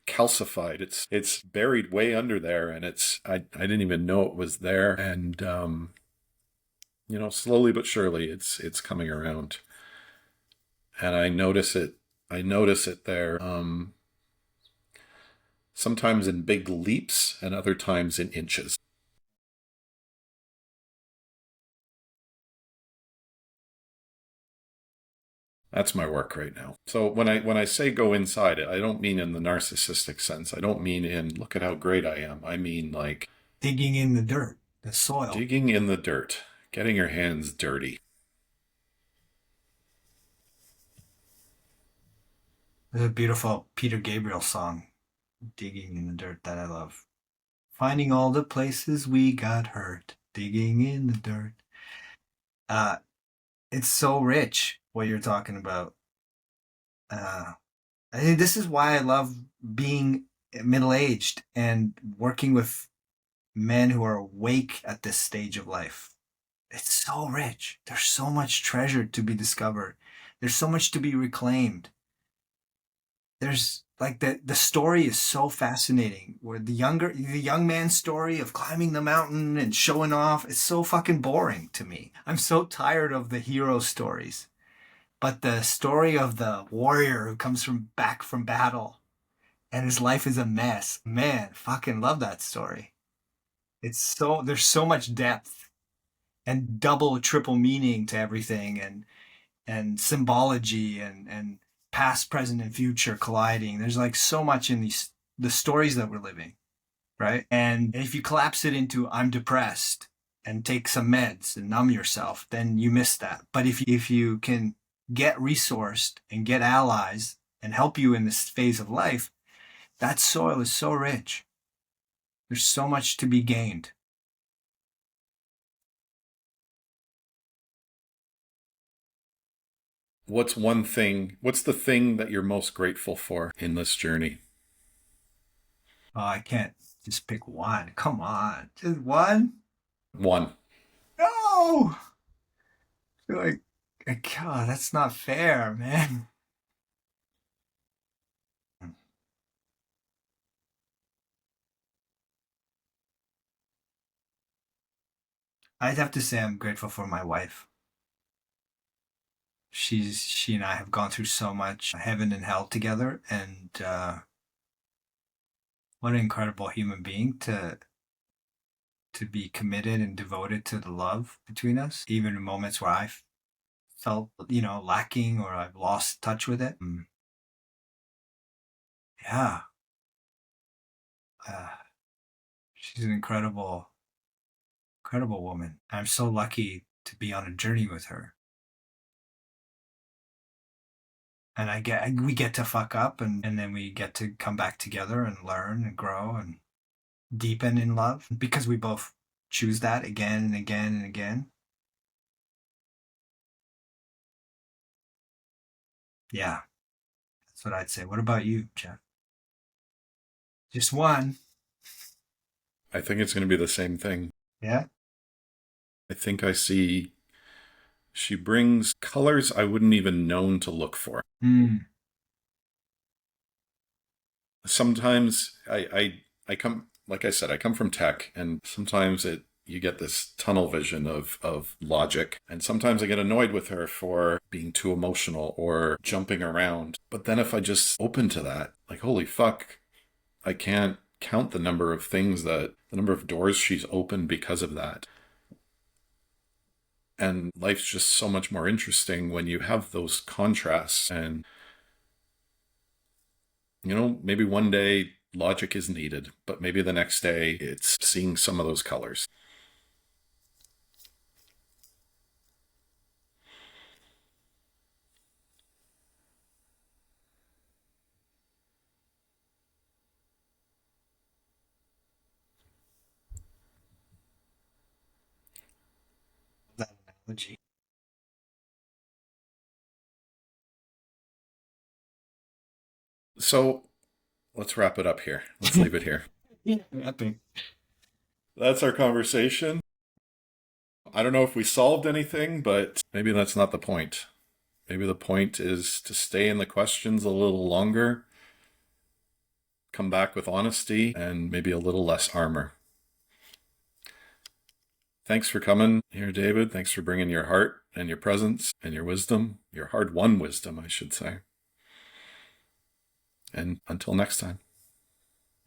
calcified. It's buried way under there, and I didn't even know it was there. And slowly but surely, it's coming around, and I notice it. I notice it there. Sometimes in big leaps, and other times in inches. That's my work right now. So when I say go inside it, I don't mean in the narcissistic sense. I don't mean in look at how great I am. I mean like Digging in the dirt, the soil. digging in the dirt, getting your hands dirty. There's a beautiful Peter Gabriel song, Digging in the Dirt, that I love. Finding all the places we got hurt, digging in the dirt. Uh, it's so rich what you're talking about. Uh, I think this is why I love being middle aged and working with men who are awake at this stage of life. It's so rich. There's so much treasure to be discovered. There's so much to be reclaimed. There's like the story is so fascinating. Where the young man's story of climbing the mountain and showing off is so fucking boring to me. I'm so tired of the hero stories. But the story of the warrior who comes from back from battle and his life is a mess. Man, fucking love that story. There's so much depth and double triple meaning to everything, and symbology and past, present, and future colliding. There's like so much in the stories that we're living, right? And if you collapse it into I'm depressed, and take some meds and numb yourself, then you miss that. But if you can get resourced and get allies and help you in this phase of life, that soil is so rich. There's so much to be gained. What's the thing that you're most grateful for in this journey? Oh, I can't just pick one. Come on. Just one? One. No! Like, God, that's not fair, man. I'd have to say I'm grateful for my wife. She and I have gone through so much heaven and hell together, and what an incredible human being to be committed and devoted to the love between us, even in moments where I felt, lacking or I've lost touch with it. Yeah, uh, she's an incredible woman. I'm so lucky to be on a journey with her. And we get to fuck up, and then we get to come back together and learn and grow and deepen in love because we both choose that again and again and again. Yeah, that's what I'd say. What about you, Jeff? Just one. I think it's going to be the same thing. Yeah. I think she brings colors I wouldn't even known to look for. Mm. Sometimes I come, like I said, I come from tech, and sometimes you get this tunnel vision of logic, and sometimes I get annoyed with her for being too emotional or jumping around. But then if I just open to that, like, holy fuck, I can't count the number of doors she's opened because of that. And life's just so much more interesting when you have those contrasts. And, maybe one day logic is needed, but maybe the next day it's seeing some of those colors. That analogy. So let's wrap it up here. Let's leave it here. Yeah, I think. That's our conversation. I don't know if we solved anything, but maybe that's not the point. Maybe the point is to stay in the questions a little longer, come back with honesty, and maybe a little less armor. Thanks for coming here, David. Thanks for bringing your heart and your presence and your wisdom, your hard-won wisdom, I should say. And until next time.